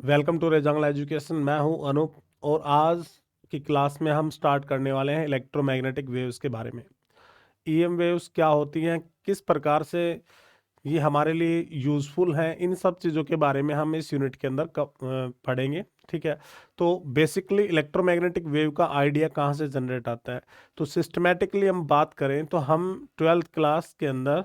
Welcome to रेजंगला education. मैं हूं अनूप और आज की क्लास में हम स्टार्ट करने वाले हैं इलेक्ट्रोमैग्नेटिक वेव्स के बारे में। ईएम वेव्स क्या होती हैं, किस प्रकार से ये हमारे लिए यूज़फुल हैं, इन सब चीज़ों के बारे में हम इस यूनिट के अंदर पढ़ेंगे। ठीक है, तो बेसिकली इलेक्ट्रोमैग्नेटिक वेव का आइडिया कहाँ से जनरेट आता है। तो सिस्टमेटिकली हम बात करें तो हम 12th क्लास के अंदर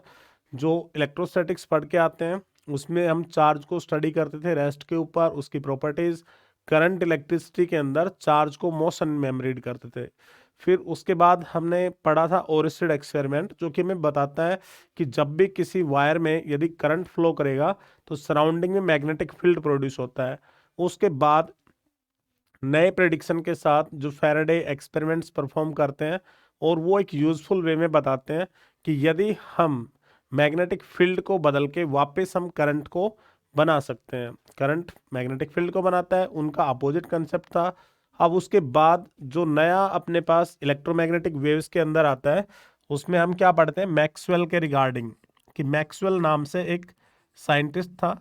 जो इलेक्ट्रोस्टैटिक्स पढ़ के आते हैं उसमें हम चार्ज को स्टडी करते थे, रेस्ट के ऊपर उसकी प्रॉपर्टीज, करंट इलेक्ट्रिसिटी के अंदर चार्ज को मोशन में हम रीड करते थे। फिर उसके बाद हमने पढ़ा था ओरिस्टेड एक्सपेरिमेंट, जो कि हमें बताता है कि जब भी किसी वायर में यदि करंट फ्लो करेगा तो सराउंडिंग में मैग्नेटिक फील्ड प्रोड्यूस होता है। उसके बाद नए प्रेडिक्शन के साथ जो फैराडे एक्सपेरिमेंट्स परफॉर्म करते हैं और वो एक यूजफुल वे में बताते हैं कि यदि हम मैग्नेटिक फील्ड को बदल के वापस हम करंट को बना सकते हैं। करंट मैग्नेटिक फील्ड को बनाता है, उनका अपोजिट कंसेप्ट था। अब उसके बाद जो नया अपने पास इलेक्ट्रोमैग्नेटिक वेव्स के अंदर आता है उसमें हम क्या पढ़ते हैं, मैक्सवेल के रिगार्डिंग। कि मैक्सवेल नाम से एक साइंटिस्ट था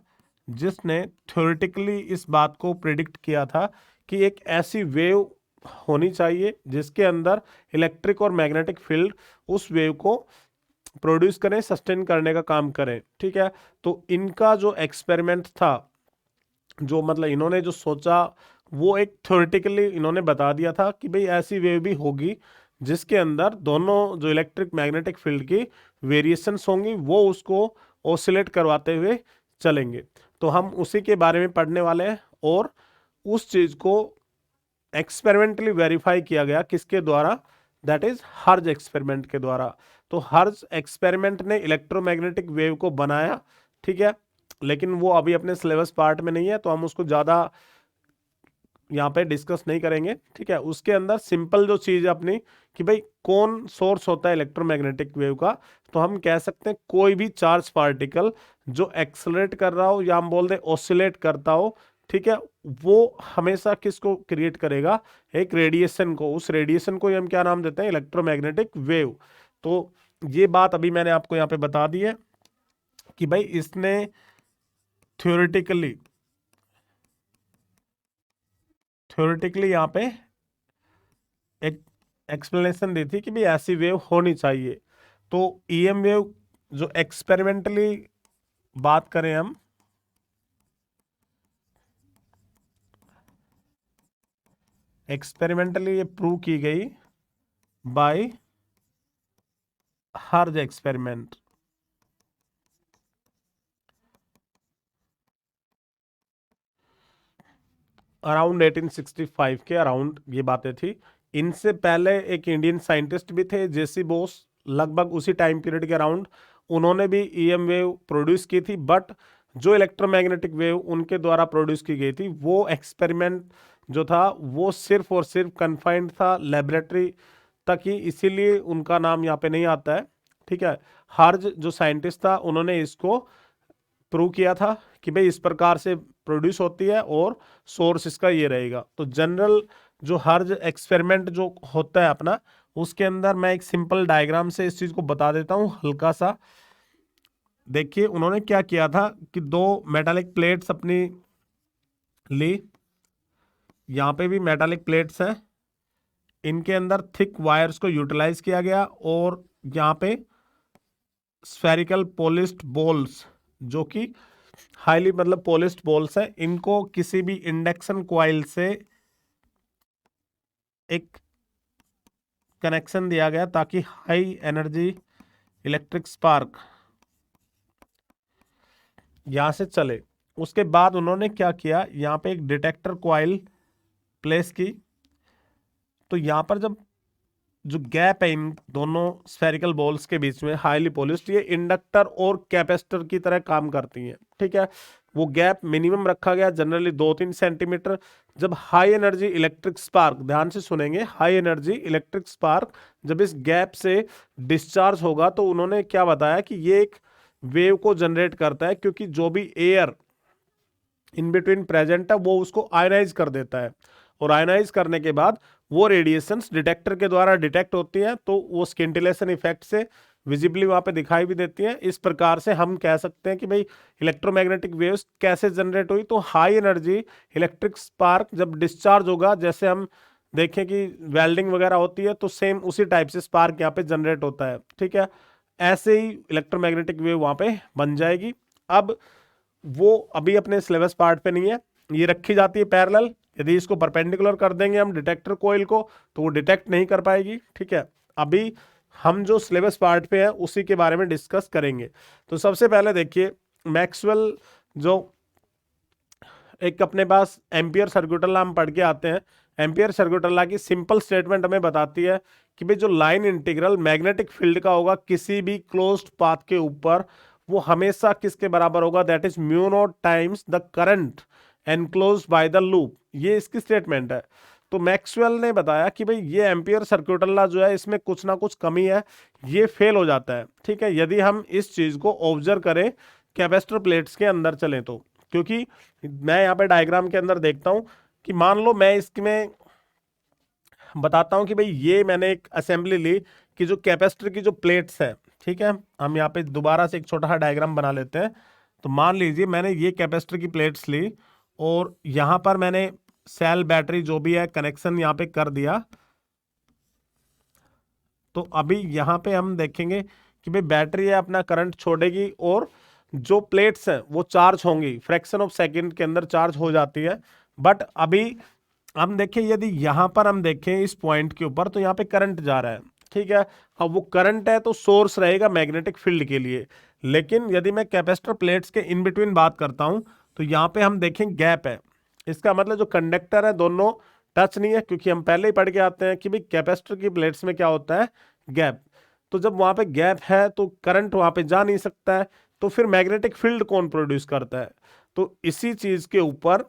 जिसने थ्योरेटिकली इस बात को प्रिडिक्ट किया था कि एक ऐसी वेव होनी चाहिए जिसके अंदर इलेक्ट्रिक और मैग्नेटिक फील्ड उस वेव को प्रोड्यूस करें, सस्टेन करने का काम करें। ठीक है, तो इनका जो एक्सपेरिमेंट था, जो मतलब इन्होंने जो सोचा वो एक थ्योरेटिकली इन्होंने बता दिया था कि भाई ऐसी वेव भी होगी जिसके अंदर दोनों जो इलेक्ट्रिक मैग्नेटिक फील्ड की वेरिएशंस होंगी वो उसको ऑसिलेट करवाते हुए चलेंगे। तो हम उसी के बारे में पढ़ने वाले हैं और उस चीज को एक्सपेरिमेंटली वेरीफाई किया गया किसके द्वारा, दैट इज हर्ज एक्सपेरिमेंट के द्वारा। तो हर्ज एक्सपेरिमेंट ने इलेक्ट्रोमैग्नेटिक वेव को बनाया। ठीक है, लेकिन वो अभी अपने सिलेबस पार्ट में नहीं है तो हम उसको ज़्यादा यहाँ पे डिस्कस नहीं करेंगे। ठीक है, उसके अंदर सिंपल जो चीज़ है अपनी कि भाई कौन सोर्स होता है इलेक्ट्रोमैग्नेटिक वेव का, तो हम कह सकते हैं कोई भी चार्ज पार्टिकल जो एक्सलरेट कर रहा हो या हम बोल दें ऑसिलेट करता हो। ठीक है, वो हमेशा किसको क्रिएट करेगा, एक रेडिएशन को। उस रेडिएशन को ही हम क्या नाम देते हैं, इलेक्ट्रोमैग्नेटिक वेव। तो ये बात अभी मैंने आपको यहाँ पे बता दी है कि भाई इसने थ्योरेटिकली थ्योरेटिकली यहाँ पे एक एक्सप्लेनेशन दी थी कि भाई ऐसी वेव होनी चाहिए। तो ईएम वेव जो एक्सपेरिमेंटली बात करें हम, एक्सपेरिमेंटली ये प्रूव की गई बाय हर्ज एक्सपेरिमेंट। अराउंड 1865 के अराउंड ये बातें थी। इनसे पहले एक इंडियन साइंटिस्ट भी थे, जेसी बोस, लगभग उसी टाइम पीरियड के अराउंड उन्होंने भी ईएम वेव प्रोड्यूस की थी। बट जो इलेक्ट्रोमैग्नेटिक वेव उनके द्वारा प्रोड्यूस की गई थी वो एक्सपेरिमेंट जो था वो सिर्फ और सिर्फ कन्फाइंड था लेबोरेटरी तक ही, इसीलिए उनका नाम यहाँ पे नहीं आता है। ठीक है, हर्ज जो साइंटिस्ट था उन्होंने इसको प्रूव किया था कि भाई इस प्रकार से प्रोड्यूस होती है और सोर्स इसका ये रहेगा। तो जनरल जो हर एक्सपेरिमेंट जो होता है अपना, उसके अंदर मैं एक सिंपल डायग्राम से इस चीज को बता देता हूँ हल्का सा। देखिए उन्होंने क्या किया था कि दो मेटालिक प्लेट्स अपनी ली, यहाँ पे भी मेटालिक प्लेट्स हैं, इनके अंदर थिक वायर्स को यूटिलाइज किया गया और यहाँ पे स्फेरिकल पॉलिश्ड बॉल्स जो कि हाईली मतलब पॉलिश्ड बॉल्स है, इनको किसी भी इंडक्शन कॉइल से एक कनेक्शन दिया गया ताकि हाई एनर्जी इलेक्ट्रिक स्पार्क यहां से चले। उसके बाद उन्होंने क्या किया, यहाँ पे एक डिटेक्टर कॉइल प्लेस की। तो यहाँ पर जब जो गैप है इन दोनों स्फेरिकल बॉल्स के बीच में हाईली पॉलिश्ड, ये इंडक्टर और कैपेसिटर की तरह काम करती हैं। ठीक है, वो गैप मिनिमम रखा गया, जनरली 2-3 सेंटीमीटर। जब हाई एनर्जी इलेक्ट्रिक स्पार्क, ध्यान से सुनेंगे, हाई एनर्जी इलेक्ट्रिक स्पार्क जब इस गैप से डिस्चार्ज होगा तो उन्होंने क्या बताया कि ये एक वेव को जनरेट करता है, क्योंकि जो भी एयर इन बिटवीन प्रेजेंट है वो उसको आयनाइज कर देता है और आयनाइज करने के बाद वो रेडिएशंस डिटेक्टर के द्वारा डिटेक्ट होती हैं, तो वो स्किंटिलेशन इफेक्ट से विजिबली वहाँ पे दिखाई भी देती हैं। इस प्रकार से हम कह सकते हैं कि भाई इलेक्ट्रोमैग्नेटिक वेव्स कैसे जनरेट हुई। तो हाई एनर्जी इलेक्ट्रिक स्पार्क जब डिस्चार्ज होगा, जैसे हम देखें कि वेल्डिंग वगैरह होती है, तो सेम उसी टाइप से स्पार्क यहाँ पे जनरेट होता है, ठीक है। ऐसे ही इलेक्ट्रोमैग्नेटिक वेव वहाँ पे बन जाएगी। अब वो अभी अपने सिलेबस पार्ट पे नहीं है, ये रखी जाती है पैरेलल। यदि इसको परपेंडिकुलर कर देंगे हम डिटेक्टर कोयल को, तो वो डिटेक्ट नहीं कर पाएगी, ठीक है। अभी हम जो सिलेबस पार्ट पे है उसी के बारे में डिस्कस करेंगे। तो सबसे पहले देखिए, मैक्सवेल जो एक अपने पास एम्पियर सर्कुलर लॉ हम पढ़ के आते हैं। एम्पियर सर्कुलर लॉ की सिंपल स्टेटमेंट हमें बताती है कि भाई जो लाइन इंटीग्रल मैग्नेटिक फील्ड का होगा किसी भी क्लोज्ड पाथ के ऊपर, वो हमेशा किसके बराबर होगा, that is mu naught times the current enclosed by the loop. ये इसकी स्टेटमेंट है। तो मैक्सवेल ने बताया कि भाई ये एम्पियर सर्कुलर लॉ जो है इसमें कुछ ना कुछ कमी है, ये फेल हो जाता है, ठीक है, यदि हम इस चीज को ऑब्जर्व करें कैपेसिटर प्लेट्स के अंदर चलें तो। क्योंकि मैं यहाँ पे डायग्राम के अंदर देखता हूँ कि मान लो मैं इसमें बताता हूँ कि भाई ये मैंने एक असेंबली ली कि जो कैपेसिटर की जो प्लेट्स है, ठीक है, हम यहाँ पे दोबारा से एक छोटा सा डायग्राम बना लेते हैं। तो मान लीजिए मैंने ये कैपेसिटर की प्लेट्स ली और यहाँ पर मैंने सेल बैटरी जो भी है कनेक्शन यहाँ पे कर दिया। तो अभी यहाँ पे हम देखेंगे कि भाई बैटरी है अपना करंट छोड़ेगी और जो प्लेट्स हैं वो चार्ज होंगी, फ्रैक्शन ऑफ सेकंड के अंदर चार्ज हो जाती है। बट अभी हम देखें, यदि यहाँ पर हम देखें इस पॉइंट के ऊपर, तो यहाँ पे करंट जा रहा है, ठीक है। अब वो करंट है तो सोर्स रहेगा मैग्नेटिक फील्ड के लिए। लेकिन यदि मैं कैपेसिटर प्लेट्स के इन बिटवीन बात करता हूँ, तो यहाँ पे हम देखें गैप है। इसका मतलब जो कंडक्टर है दोनों टच नहीं है, क्योंकि हम पहले ही पढ़ के आते हैं कि भाई कैपेसिटर की प्लेट्स में क्या होता है, गैप। तो जब वहां पे गैप है तो करंट वहां पे जा नहीं सकता है, तो फिर मैग्नेटिक फील्ड कौन प्रोड्यूस करता है। तो इसी चीज के ऊपर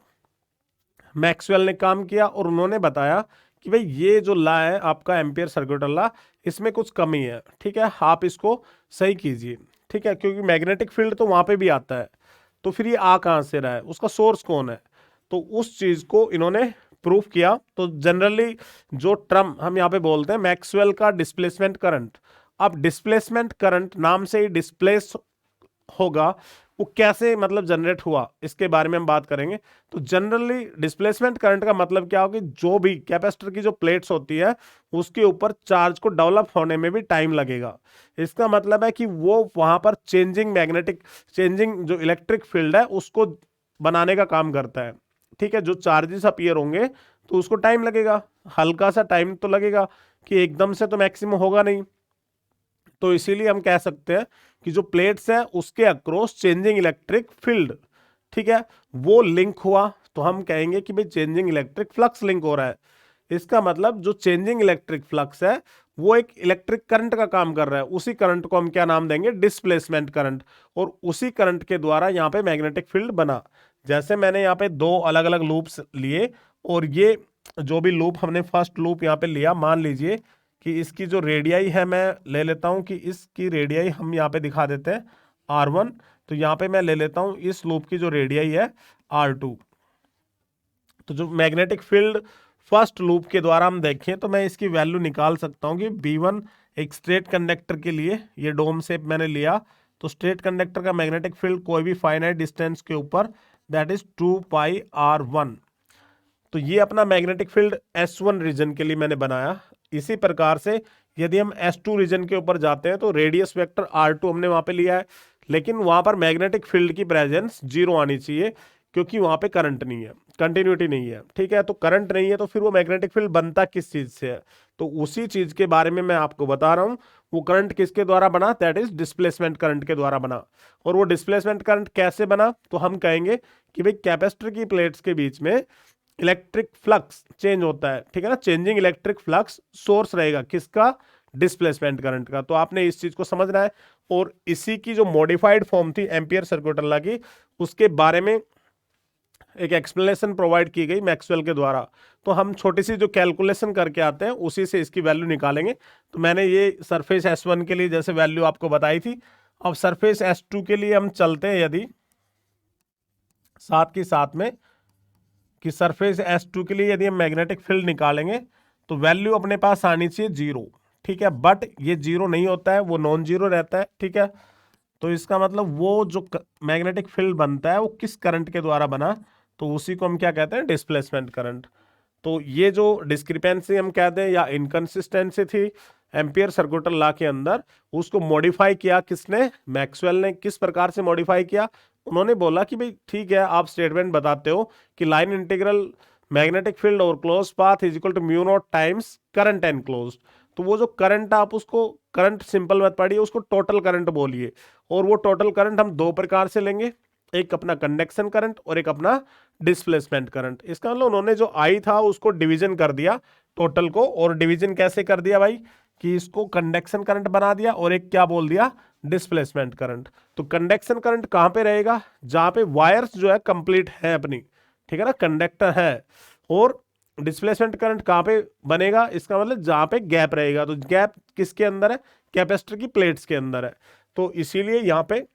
मैक्सवेल ने काम किया और उन्होंने बताया कि भाई ये जो लॉ है आपका एम्पियर सर्कुलर लॉ, इसमें कुछ कमी है, ठीक है, आप इसको सही कीजिए, ठीक है। क्योंकि मैग्नेटिक फील्ड तो वहां पे भी आता है, तो फिर ये आ कहां से रहा है, उसका सोर्स कौन है। तो उस चीज को इन्होंने प्रूफ किया। तो जनरली जो टर्म हम यहाँ पे बोलते हैं मैक्सवेल का डिस्प्लेसमेंट करंट। अब डिस्प्लेसमेंट करंट नाम से ही डिस्प्लेस होगा, वो कैसे मतलब जनरेट हुआ इसके बारे में हम बात करेंगे। तो जनरली डिस्प्लेसमेंट करंट का मतलब क्या होगा, जो भी कैपेसिटर की जो प्लेट्स होती है उसके ऊपर चार्ज को डेवलप होने में भी टाइम लगेगा। इसका मतलब है कि वो वहां पर चेंजिंग जो इलेक्ट्रिक फील्ड है उसको बनाने का काम करता है, ठीक है। जो चार्जेस अपीयर होंगे तो उसको टाइम लगेगा, हल्का सा टाइम तो लगेगा, कि एकदम से तो मैक्सिमम होगा नहीं। तो इसीलिए हम कह सकते हैं कि जो प्लेट्स है उसके अक्रॉस चेंजिंग इलेक्ट्रिक फील्ड, ठीक है, वो लिंक हुआ, तो हम कहेंगे कि भाई चेंजिंग इलेक्ट्रिक फ्लक्स लिंक हो रहा है। इसका मतलब जो चेंजिंग इलेक्ट्रिक फ्लक्स है वो एक इलेक्ट्रिक करंट का काम कर रहा है, उसी करंट को हम क्या नाम देंगे, डिस्प्लेसमेंट करंट। और उसी करंट के द्वारा यहाँ पे मैग्नेटिक फील्ड बना। जैसे मैंने यहाँ पे दो अलग अलग लूप्स लिए, और ये जो भी लूप हमने फर्स्ट लूप यहाँ पे लिया, मान लीजिए कि इसकी जो रेडियाई है, मैं ले लेता हूँ कि इसकी रेडियाई हम यहाँ पे दिखा देते हैं R1। तो यहाँ पे मैं ले लेता हूँ इस लूप की जो रेडियाई है R2। तो जो मैग्नेटिक फील्ड फर्स्ट लूप के द्वारा हम देखें तो मैं इसकी वैल्यू निकाल सकता हूँ कि B1 एक स्ट्रेट कंडक्टर के लिए, ये डोम शेप मैंने लिया, तो स्ट्रेट कंडक्टर का मैग्नेटिक फील्ड कोई भी फाइनाइट डिस्टेंस के ऊपर, दैट इज 2πr1। तो ये अपना मैग्नेटिक फील्ड S1 रीजन के लिए मैंने बनाया। इसी प्रकार से यदि हम S2 रीजन के ऊपर जाते हैं तो रेडियस वेक्टर R2 हमने वहां पे लिया है, लेकिन वहां पर मैग्नेटिक फील्ड की प्रेजेंस 0 आनी चाहिए, क्योंकि वहां पे करंट नहीं है, कंटिन्यूटी नहीं है, ठीक है। तो करंट नहीं है तो फिर वो मैग्नेटिक फील्ड बनता किस चीज से है, तो उसी चीज के बारे में मैं आपको बता रहा हूं। वो करंट किसके द्वारा बना, दैट इज डिस्प्लेसमेंट करंट के द्वारा बना। और वो डिस्प्लेसमेंट करंट कैसे बना, तो हम कहेंगे कि भाई कैपेसिटर की प्लेट्स के बीच में इलेक्ट्रिक फ्लक्स चेंज होता है, ठीक है ना, चेंजिंग इलेक्ट्रिक फ्लक्स सोर्स रहेगा किसका, डिस्प्लेसमेंट करंट का। तो आपने इस चीज को समझना है। और इसी की जो मॉडिफाइड फॉर्म थी एम्पियर सर्कुलर लॉ की, उसके बारे में एक एक्सप्लेनेशन प्रोवाइड की गई मैक्सवेल के द्वारा। तो हम छोटी सी जो कैलकुलेशन करके आते हैं उसी से इसकी वैल्यू निकालेंगे। तो मैंने ये सरफेस S1 के लिए जैसे वैल्यू आपको बताई थी, अब सरफेस S2 के लिए हम चलते हैं, यदि साथ के साथ में कि सरफेस S2 के लिए यदि हम मैग्नेटिक फील्ड निकालेंगे तो वैल्यू अपने पास आनी चाहिए 0, ठीक है, बट ये जीरो नहीं होता है, वो नॉन जीरो रहता है। ठीक है, तो इसका मतलब वो जो मैग्नेटिक फील्ड बनता है वो किस करंट के द्वारा बना, तो उसी को हम क्या कहते हैं, डिस्प्लेसमेंट करंट। तो ये जो डिस्क्रिपेंसी हम कहते हैं या इनकंसिस्टेंसी थी एम्पियर सर्कुलर लॉ के अंदर, उसको मॉडिफाई किया किसने, मैक्सवेल ने। किस प्रकार से मॉडिफाई किया, उन्होंने बोला कि भाई ठीक है, आप स्टेटमेंट बताते हो कि लाइन इंटीग्रल मैग्नेटिक फील्ड और close path is equal to mu naught times current enclosed. तो वो जो करंट, आप उसको करंट सिंपल मत पढ़िए, उसको टोटल करंट बोलिए। और वो टोटल करंट हम दो प्रकार से लेंगे, एक अपना कंडक्शन करंट और एक अपना डिस्प्लेसमेंट करंट। इसका मतलब उन्होंने जो आई था उसको डिवीजन कर दिया टोटल को, और डिवीजन कैसे कर दिया भाई, कि इसको कंडक्शन करंट बना दिया और एक क्या बोल दिया, डिस्प्लेसमेंट करंट। तो कंडक्शन करंट कहां पे रहेगा, जहां पे वायर्स जो है कंप्लीट है अपनी, ठीक है ना, कंडक्टर है। और डिस्प्लेसमेंट करंट कहां पे बनेगा, इसका मतलब जहां पे गैप रहेगा। तो गैप किसके अंदर है, कैपेसिटर की प्लेट्स के अंदर है। तो इसीलिए यहां पे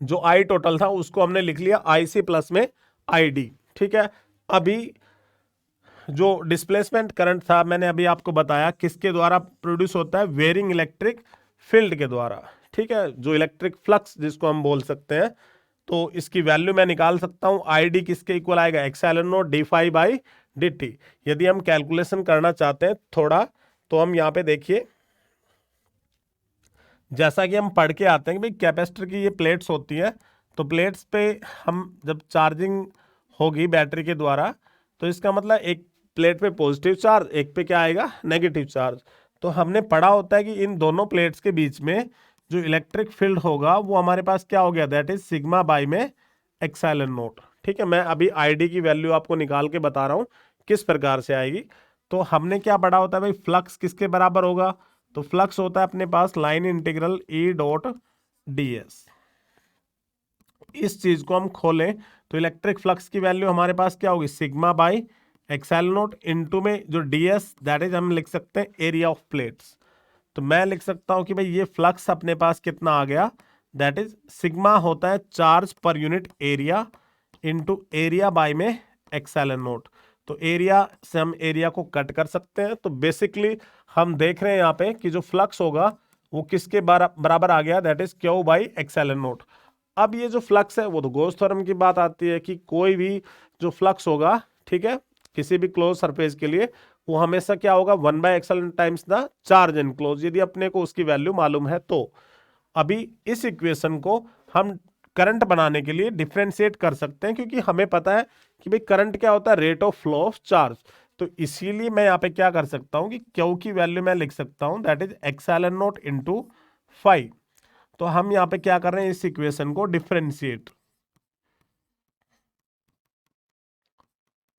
जो आई टोटल था उसको हमने लिख लिया आई सी प्लस में आई डी। ठीक है, अभी जो डिस्प्लेसमेंट करंट था मैंने अभी आपको बताया किसके द्वारा प्रोड्यूस होता है, वेरिंग इलेक्ट्रिक फील्ड के द्वारा। ठीक है, जो इलेक्ट्रिक फ्लक्स जिसको हम बोल सकते हैं, तो इसकी वैल्यू मैं निकाल सकता हूं, आई डी किसके इक्वल आएगा, epsilon nought D phi by D T. यदि हम कैलकुलेशन करना चाहते हैं थोड़ा, तो हम यहाँ पे देखिए, जैसा कि हम पढ़ के आते हैं कि भाई कैपेसिटर की ये प्लेट्स होती है, तो प्लेट्स पे हम जब चार्जिंग होगी बैटरी के द्वारा, तो इसका मतलब एक प्लेट पे पॉजिटिव चार्ज, एक पे क्या आएगा, नेगेटिव चार्ज। तो हमने पढ़ा होता है कि इन दोनों प्लेट्स के बीच में जो इलेक्ट्रिक फील्ड होगा वो हमारे पास क्या हो गया, दैट इज सिग्मा बाई में एक्साइलन नोट। ठीक है, मैं अभी आईडी की वैल्यू आपको निकाल के बता रहा हूँ किस प्रकार से आएगी। तो हमने क्या पढ़ा होता है भाई, फ्लक्स किसके बराबर होगा, तो फ्लक्स होता है अपने पास line integral E dot D S. इस चीज को हम खोलें तो इलेक्ट्रिक फ्लक्स की वैल्यू हमारे पास क्या होगी, sigma by XL note into में जो डी एस, दैट इज हम लिख सकते हैं एरिया ऑफ प्लेट्स। तो मैं लिख सकता हूं कि भाई ये फ्लक्स अपने पास कितना आ गया, दैट इज सिग्मा होता है charge per unit area into area bye में एक्सएल नोट। तो एरिया से हम एरिया को कट कर सकते हैं। तो बेसिकली हम देख रहे हैं यहाँ पे कि जो फ्लक्स होगा वो किसके बराबर आ गया, that is Q by XL note. अब ये जो फ्लक्स है वो तो गॉस थ्योरम की बात आती है कि कोई भी जो फ्लक्स होगा, ठीक है, किसी भी क्लोज सरफेस के लिए, वो हमेशा क्या होगा, 1/एक्सएल टाइम्स द चार्ज एनक्लोज, यदि अपने को उसकी वैल्यू मालूम है तो। अभी इस इक्वेशन को हम करंट बनाने के लिए डिफ्रेंशिएट कर सकते हैं, क्योंकि हमें पता है कि भाई करंट क्या होता है, rate of flow of charge. तो इसीलिए मैं यहाँ पे क्या कर सकता हूँ कि क्यू की वैल्यू मैं लिख सकता हूँ, दैट इज एक्सएलन नोट इनटू 5। तो हम यहाँ पे क्या कर रहे हैं, इस इक्वेशन को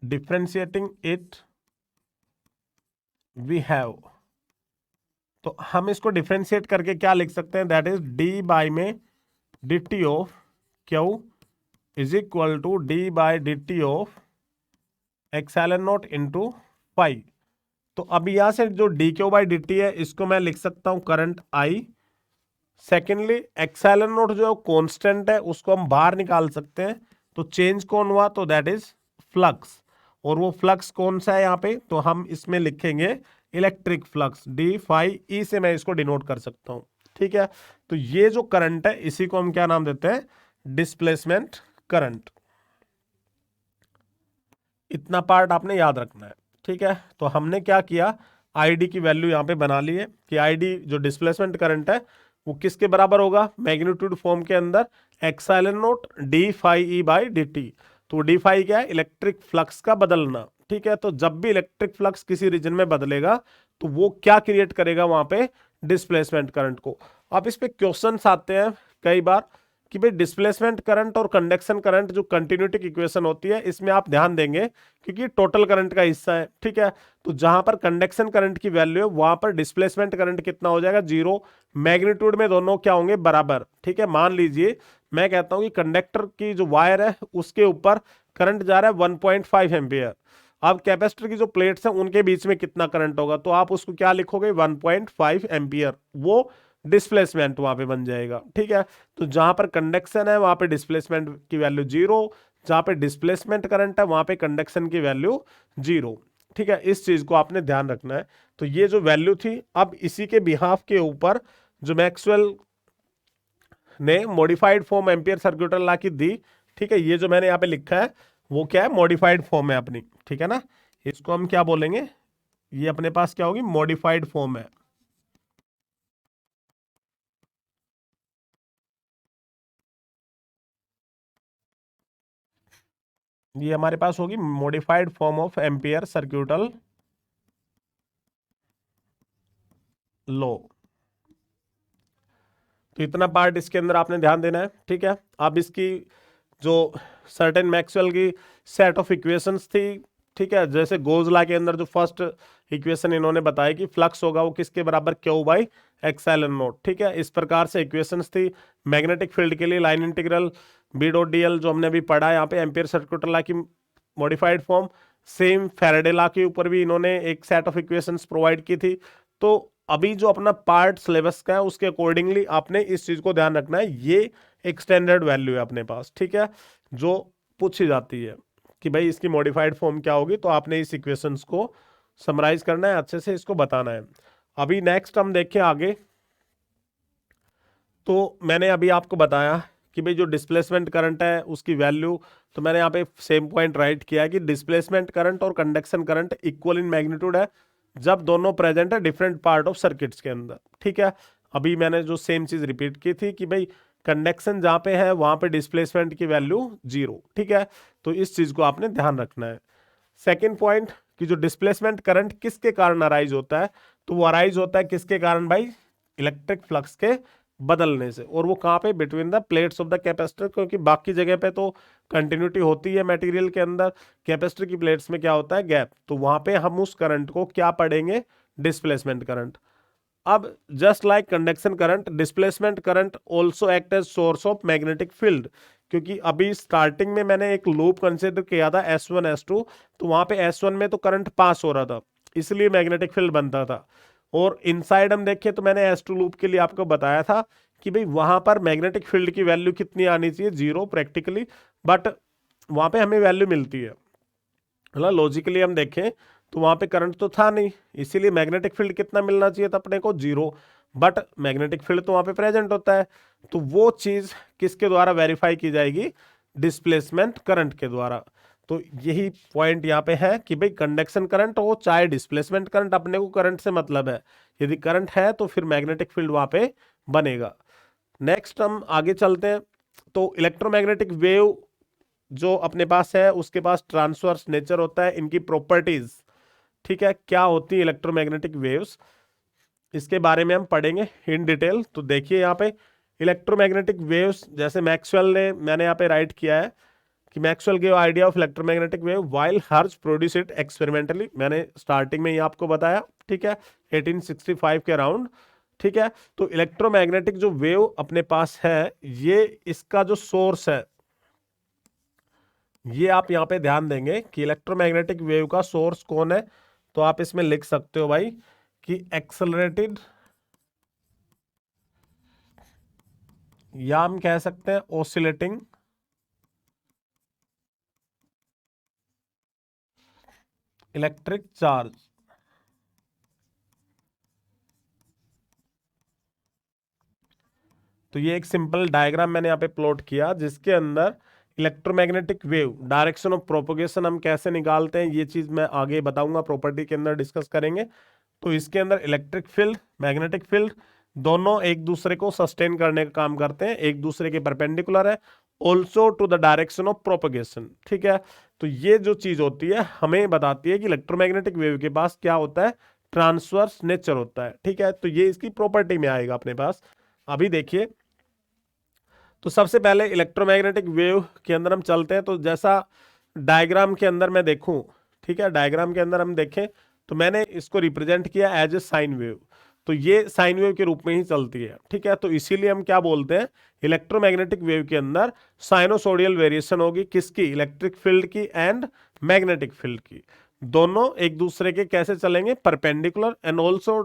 डिफ्रेंशिएटिंग इट वी हैव। तो हम इसको डिफ्रेंशिएट करके क्या लिख सकते हैं, दैट इज डी बाई में D T of Q is equal to D by D T of epsilon nought into 5। तो अब यहां से जो D Q by D T है इसको मैं लिख सकता हूं current I. Secondly epsilon nought जो कांस्टेंट है उसको हम बाहर निकाल सकते हैं, तो चेंज कौन हुआ, तो दैट इज फ्लक्स। और वो फ्लक्स कौन सा है यहाँ पे, तो हम इसमें लिखेंगे electric flux, D phi E से मैं इसको डिनोट कर सकता हूं। ठीक है, तो ये जो करंट है इसी को हम क्या नाम देते हैं, डिस्प्लेसमेंट करंट। इतना पार्ट आपने याद रखना है। ठीक है, तो हमने क्या किया, आईडी की वैल्यू यहाँ पे बना ली है कि आईडी जो डिस्प्लेसमेंट करंट है वो किसके बराबर होगा, मैग्नीट्यूड फॉर्म के अंदर epsilon nought D phi E by D T. तो डी फाई क्या है, इलेक्ट्रिक फ्लक्स का बदलना। ठीक है, तो जब भी इलेक्ट्रिक फ्लक्स किसी रीजन में बदलेगा तो वो क्या क्रिएट करेगा वहां पे, डिस्प्लेसमेंट करंट को। अब इस पे क्वेश्चंस आते हैं कई बार कि भाई डिस्प्लेसमेंट करंट और कंडक्शन करंट जो कंटिन्यूटी की इक्वेशन होती है इसमें आप ध्यान देंगे क्योंकि टोटल करंट का हिस्सा है। ठीक है, तो जहां पर कंडक्शन करंट की वैल्यू है वहां पर डिस्प्लेसमेंट करंट कितना हो जाएगा, 0। मैग्नीट्यूड में दोनों क्या होंगे, बराबर। ठीक है, मान लीजिए मैं कहता हूं कि कंडक्टर की जो वायर है उसके ऊपर करंट जा रहा है 1.5 एम्पियर। अब कैपेसिटर की जो प्लेट्स हैं उनके बीच में कितना करंट होगा, तो आप उसको क्या लिखोगे, 1.5 एम्पियर। वो डिस्प्लेसमेंट वहां पे बन जाएगा। ठीक है, तो जहां पर कंडक्शन है वहां पे डिस्प्लेसमेंट की वैल्यू 0, जहां पे डिस्प्लेसमेंट करंट है वहां पे कंडक्शन की वैल्यू 0। ठीक है, इस चीज को आपने ध्यान रखना है। तो ये जो वैल्यू थी, अब इसी के बिहाफ के ऊपर जो मैक्सवेल ने modified form ampere circuital law की दी, ठीक है, ये जो मैंने यहाँ पे लिखा है वो क्या है, मॉडिफाइड फॉर्म है अपनी, ठीक है ना, इसको हम क्या बोलेंगे, ये अपने पास क्या होगी, मॉडिफाइड फॉर्म है। ये हमारे पास होगी modified form of ampere circuital law. तो इतना पार्ट इसके अंदर आपने ध्यान देना है, ठीक है। अब इसकी जो सर्टेन मैक्सवेल की सेट ऑफ इक्वेशंस थी, ठीक है, जैसे गोज लॉ के अंदर जो फर्स्ट इक्वेशन इन्होंने बताया कि फ्लक्स होगा वो किसके बराबर, क्यू बाई एक्सएलन नोट, ठीक है, इस प्रकार से इक्वेशंस थी। मैग्नेटिक फील्ड के लिए line integral B dot D L जो हमने अभी पढ़ा यहाँ पे, एम्पियर सर्क्यूटल लॉ की modified form, same Faraday law के ऊपर भी इन्होंने एक सेट ऑफ इक्वेशंस प्रोवाइड की थी। तो अभी जो अपना पार्ट सिलेबस का है उसके अकॉर्डिंगली आपने इस चीज को ध्यान रखना है, ये एक स्टैंडर्ड वैल्यू है अपने पास, ठीक है, जो पूछी जाती है कि भाई इसकी मॉडिफाइड फॉर्म क्या होगी, तो आपने इस इक्वेशंस को समराइज करना है, अच्छे से इसको बताना है। अभी नेक्स्ट हम देखें आगे, तो मैंने अभी आपको बताया कि भाई जो डिस्प्लेसमेंट करंट है उसकी वैल्यू, तो मैंने यहाँ पे सेम पॉइंट राइट किया है कि डिस्प्लेसमेंट करंट और conduction current equal in magnitude है जब दोनों प्रेजेंट है डिफरेंट पार्ट ऑफ सर्किट्स के अंदर, ठीक है। अभी मैंने जो सेम चीज रिपीट की थी कि भाई कंडक्शन जहाँ पे है वहां पे डिस्प्लेसमेंट की वैल्यू 0, ठीक है, तो इस चीज को आपने ध्यान रखना है। सेकेंड पॉइंट कि जो डिस्प्लेसमेंट करंट किसके कारण अराइज होता है, तो वो अराइज होता है किसके कारण भाई, इलेक्ट्रिक फ्लक्स के बदलने से, और वो कहाँ पे, between the plates of the capacitor, क्योंकि बाकी जगह पे तो कंटिन्यूटी होती है मटेरियल के अंदर, कैपेसिटर की प्लेट्स में क्या होता है, गैप, तो वहां पे हम उस करंट को क्या पढ़ेंगे, डिस्प्लेसमेंट करंट। अब just like conduction current, displacement current also act as source of magnetic field, क्योंकि अभी स्टार्टिंग में मैंने एक लूप कंसिडर किया था S1 S2, तो वहां पे S1 में तो करंट पास हो रहा था, इसलिए मैग्नेटिक फील्ड बनता था। और इनसाइड हम देखें तो मैंने S2 लूप के लिए आपको बताया था कि भाई वहां पर मैग्नेटिक फील्ड की वैल्यू कितनी आनी चाहिए, 0 प्रैक्टिकली, बट वहां पे हमें वैल्यू मिलती है, मतलब लॉजिकली हम देखें तो वहां पे करंट तो था नहीं, इसीलिए मैग्नेटिक फील्ड कितना मिलना चाहिए था अपने को, 0, बट मैग्नेटिक फील्ड तो वहां पे प्रेजेंट होता है। तो वो चीज किसके द्वारा वेरीफाई की जाएगी, डिस्प्लेसमेंट करंट के द्वारा। तो यही पॉइंट यहाँ पे है कि भाई कंडक्शन करंट हो चाहे डिस्प्लेसमेंट करंट, अपने को करंट से मतलब है, यदि करंट है तो फिर मैग्नेटिक फील्ड वहां पे बनेगा। नेक्स्ट हम आगे चलते हैं, तो इलेक्ट्रोमैग्नेटिक वेव जो अपने पास है उसके पास ट्रांसवर्स नेचर होता है, इनकी प्रॉपर्टीज, ठीक है, क्या होती है इलेक्ट्रोमैग्नेटिक वेव्स, इसके बारे में हम पढ़ेंगे इन डिटेल। तो देखिए यहाँ पे इलेक्ट्रोमैग्नेटिक वेव्स, जैसे मैक्सवेल ने, मैंने यहाँ पे राइट किया है कि Maxwell give idea of electromagnetic wave while hertz produce it experimentally, मैंने स्टार्टिंग में ही आपको बताया, ठीक है, 1865 के अराउंड, ठीक है। तो इलेक्ट्रोमैग्नेटिक जो वेव अपने पास है, ये इसका जो सोर्स है, ये आप यहाँ पे ध्यान देंगे कि इलेक्ट्रोमैग्नेटिक वेव का सोर्स कौन है, तो आप इसमें लिख सकते हो भाई कि एक्सेलरेटेड, या हम कह सकते हैं ओसिलेटिंग इलेक्ट्रिक चार्ज। तो ये एक सिंपल डायग्राम मैंने यहाँ पे प्लॉट किया जिसके अंदर electromagnetic wave direction of propagation हम कैसे निकालते हैं, ये चीज मैं आगे बताऊंगा, प्रॉपर्टी के अंदर डिस्कस करेंगे। तो इसके अंदर इलेक्ट्रिक फील्ड, मैग्नेटिक फील्ड दोनों एक दूसरे को सस्टेन करने का काम करते हैं, एक दूसरे के परपेंडिकुलर है, also to the direction of propagation, ठीक है। तो ये जो चीज होती है हमें बताती है कि इलेक्ट्रोमैग्नेटिक वेव के पास क्या होता है, ट्रांसवर्स नेचर होता है, ठीक है। तो ये इसकी प्रॉपर्टी में आएगा अपने पास। अभी देखिए, तो सबसे पहले इलेक्ट्रोमैग्नेटिक वेव के अंदर हम चलते हैं, तो जैसा डायग्राम के अंदर मैं देखूं, ठीक है, डायग्राम के अंदर हम देखें तो मैंने इसको रिप्रेजेंट किया एज ए साइन वेव, तो ये साइन वेव के रूप में ही चलती है, ठीक है। तो इसीलिए हम क्या बोलते हैं, इलेक्ट्रोमैग्नेटिक वेव के अंदर साइनोसोडियल वेरिएशन होगी, किसकी, इलेक्ट्रिक फील्ड की एंड मैग्नेटिक फील्ड की, दोनों एक दूसरे के कैसे चलेंगे, perpendicular and also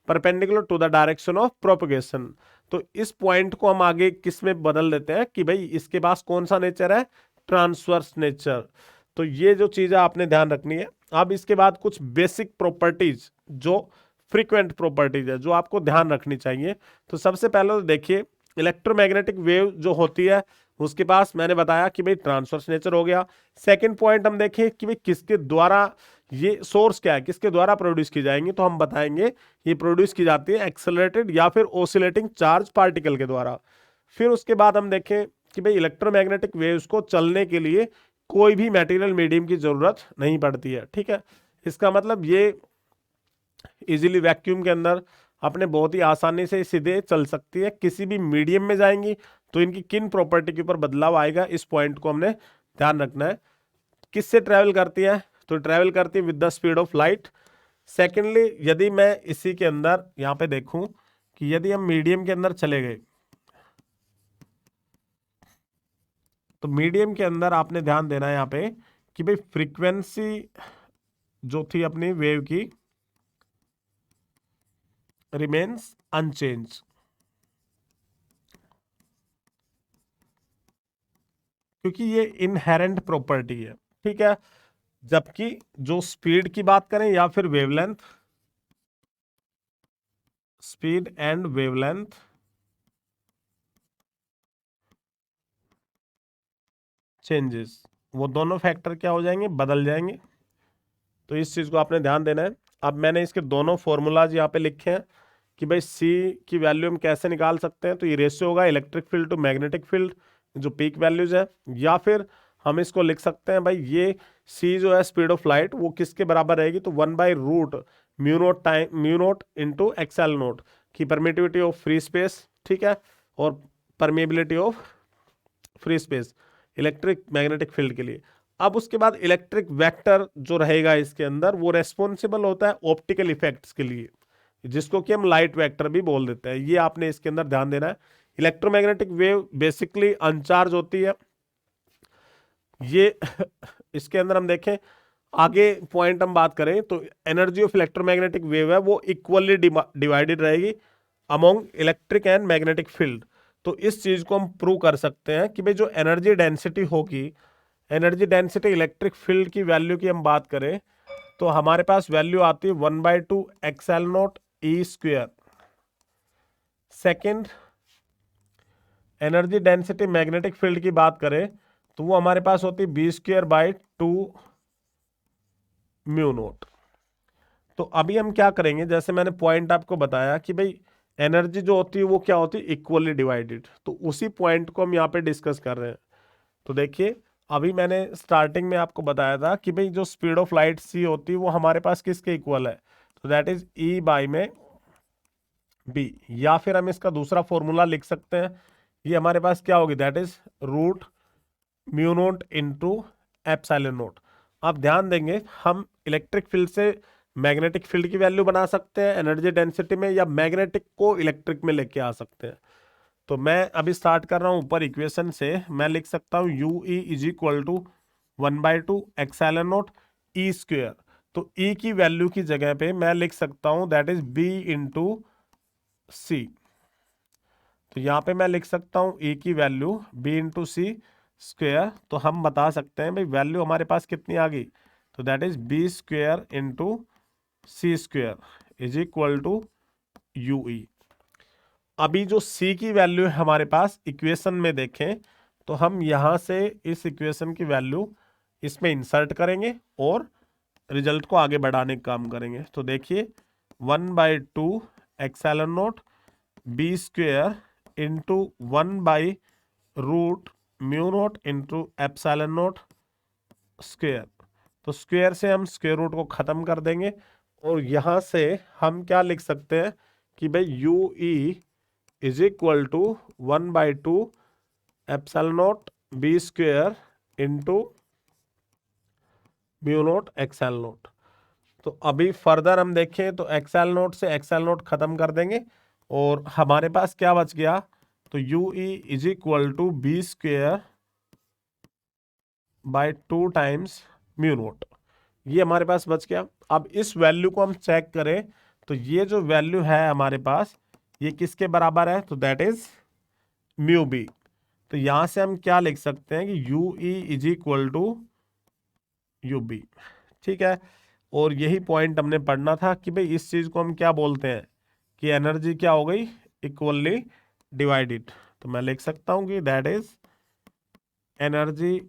perpendicular to the direction of propagation. तो इस पॉइंट को हम आगे किस में बदल देते हैं कि भाई इसके पास कौन सा नेचर है, ट्रांसवर्स नेचर। तो ये जो चीज़ है आपने ध्यान रखनी है। अब इसके बाद कुछ बेसिक प्रॉपर्टीज जो फ्रीक्वेंट प्रॉपर्टीज है जो आपको ध्यान रखनी चाहिए। तो सबसे पहले तो देखिए इलेक्ट्रोमैग्नेटिक वेव जो होती है उसके पास मैंने बताया कि भाई ट्रांसवर्स नेचर हो गया। सेकंड पॉइंट हम देखें कि भाई किसके द्वारा ये सोर्स क्या है, किसके द्वारा प्रोड्यूस की जाएंगी, तो हम बताएंगे ये प्रोड्यूस की जाती है एक्सेलरेटेड या फिर ओसिलेटिंग चार्ज पार्टिकल के द्वारा। फिर उसके बाद हम देखें कि भाई इलेक्ट्रोमैग्नेटिक वेव्स को चलने के लिए कोई भी मटेरियल मीडियम की जरूरत नहीं पड़ती है। ठीक है, इसका मतलब ये इजीली वैक्यूम के अंदर अपने बहुत ही आसानी से सीधे चल सकती है। किसी भी मीडियम में जाएंगी तो इनकी किन प्रॉपर्टी के ऊपर बदलाव आएगा, इस पॉइंट को हमने ध्यान रखना है। किससे ट्रैवल करती है, तो ट्रैवल करती है with the speed of light. Secondly यदि मैं इसी के अंदर यहाँ पे देखूं कि यदि हम मीडियम के अंदर चले गए तो मीडियम के अंदर आपने ध्यान देना है यहाँ पे कि भाई फ्रीक्वेंसी जो थी अपनी वेव की रिमेन्स अनचेंज, क्योंकि ये इनहेरेंट प्रॉपर्टी है। ठीक है, जबकि जो स्पीड की बात करें या फिर wavelength, speed and wavelength changes, वो दोनों फैक्टर क्या हो जाएंगे, बदल जाएंगे। तो इस चीज को आपने ध्यान देना है। अब मैंने इसके दोनों फॉर्मूलाज यहाँ पे लिखे हैं कि भाई सी की वैल्यू हम कैसे निकाल सकते हैं। तो ये रेशियो होगा electric field to magnetic field जो पीक वैल्यूज है, या फिर हम इसको लिख सकते हैं भाई ये सी जो है स्पीड ऑफ लाइट वो किसके बराबर रहेगी, तो 1/रूट mu nought time mu note into epsilon nought की परमिटिविटी ऑफ फ्री स्पेस। ठीक है, और permeability of free space electric magnetic field के लिए। अब उसके बाद इलेक्ट्रिक वेक्टर जो रहेगा इसके अंदर वो रेस्पॉन्सिबल होता है ऑप्टिकल इफेक्ट्स के लिए, जिसको कि हम लाइट वेक्टर भी बोल देते हैं। ये आपने इसके अंदर ध्यान देना है। इलेक्ट्रोमैग्नेटिक वेव बेसिकली अनचार्ज होती है ये इसके अंदर हम देखें आगे पॉइंट हम बात करें तो एनर्जी ऑफ इलेक्ट्रोमैग्नेटिक वेव है वो इक्वली डिवाइडेड रहेगी among electric and magnetic field. तो इस चीज को हम प्रूव कर सकते हैं कि भाई जो एनर्जी डेंसिटी होगी, एनर्जी डेंसिटी इलेक्ट्रिक फील्ड की वैल्यू की हम बात करें तो हमारे पास वैल्यू आती है 1/2 epsilon nought E square. Second energy density magnetic field की बात करें तो वो हमारे पास होती है b²/2 म्यू नोट। तो अभी हम क्या करेंगे, जैसे मैंने पॉइंट आपको बताया कि भाई एनर्जी जो होती है वो क्या होती है, इक्वली डिवाइडेड। तो उसी पॉइंट को हम यहाँ पे डिस्कस कर रहे हैं। तो देखिए अभी मैंने स्टार्टिंग में आपको बताया था कि भाई जो स्पीड ऑफ लाइट सी होती है वो हमारे पास किसके इक्वल है, तो दैट इज ई बाई में बी, या फिर हम इसका दूसरा फॉर्मूला लिख सकते हैं। ये हमारे पास क्या होगी, that is root mu note into epsilon naught. आप ध्यान देंगे हम इलेक्ट्रिक फील्ड से मैग्नेटिक फील्ड की वैल्यू बना सकते हैं एनर्जी डेंसिटी में, या मैग्नेटिक को इलेक्ट्रिक में लेके आ सकते हैं। तो मैं अभी स्टार्ट कर रहा हूं ऊपर इक्वेशन से, मैं लिख सकता हूं U E is equal to 1/2 epsilon nought E square. तो ई की वैल्यू की जगह पे मैं लिख सकता हूं दैट इज बी इंटू सी। तो यहाँ पे मैं लिख सकता हूं ई की value B into C square. तो हम बता सकते हैं भाई वैल्यू हमारे पास कितनी आ गई, तो that is B square into C square is equal to U E. अभी जो c की वैल्यू है हमारे पास इक्वेशन में देखें तो हम यहां से इस इक्वेशन की वैल्यू इसमें इंसर्ट करेंगे और रिजल्ट को आगे बढ़ाने का काम करेंगे। तो देखिए 1/2 epsilon nought B square into 1/रूट mu note into epsilon nought square. तो स्क्वेयर से हम स्क्वेयर रूट को खत्म कर देंगे और यहां से हम क्या लिख सकते हैं कि भाई U E is equal to 1/2 epsilon naught B square into mu naught X L naught. तो अभी फर्दर हम देखें तो एक्सएल नोट से एक्सएल नोट खत्म कर देंगे और हमारे पास क्या बच गया, तो U E is equal to B square by 2 times mu naught, ये हमारे पास बच गया। अब इस वैल्यू को हम चेक करें तो ये जो वैल्यू है हमारे पास ये किसके बराबर है, तो दैट इज म्यू बी। तो यहां से हम क्या लिख सकते हैं कि U E is equal to U B. ठीक है, और यही पॉइंट हमने पढ़ना था कि भाई इस चीज को हम क्या बोलते हैं कि एनर्जी क्या हो गई, इक्वली डिवाइडेड। तो मैं लिख सकता हूं कि that is energy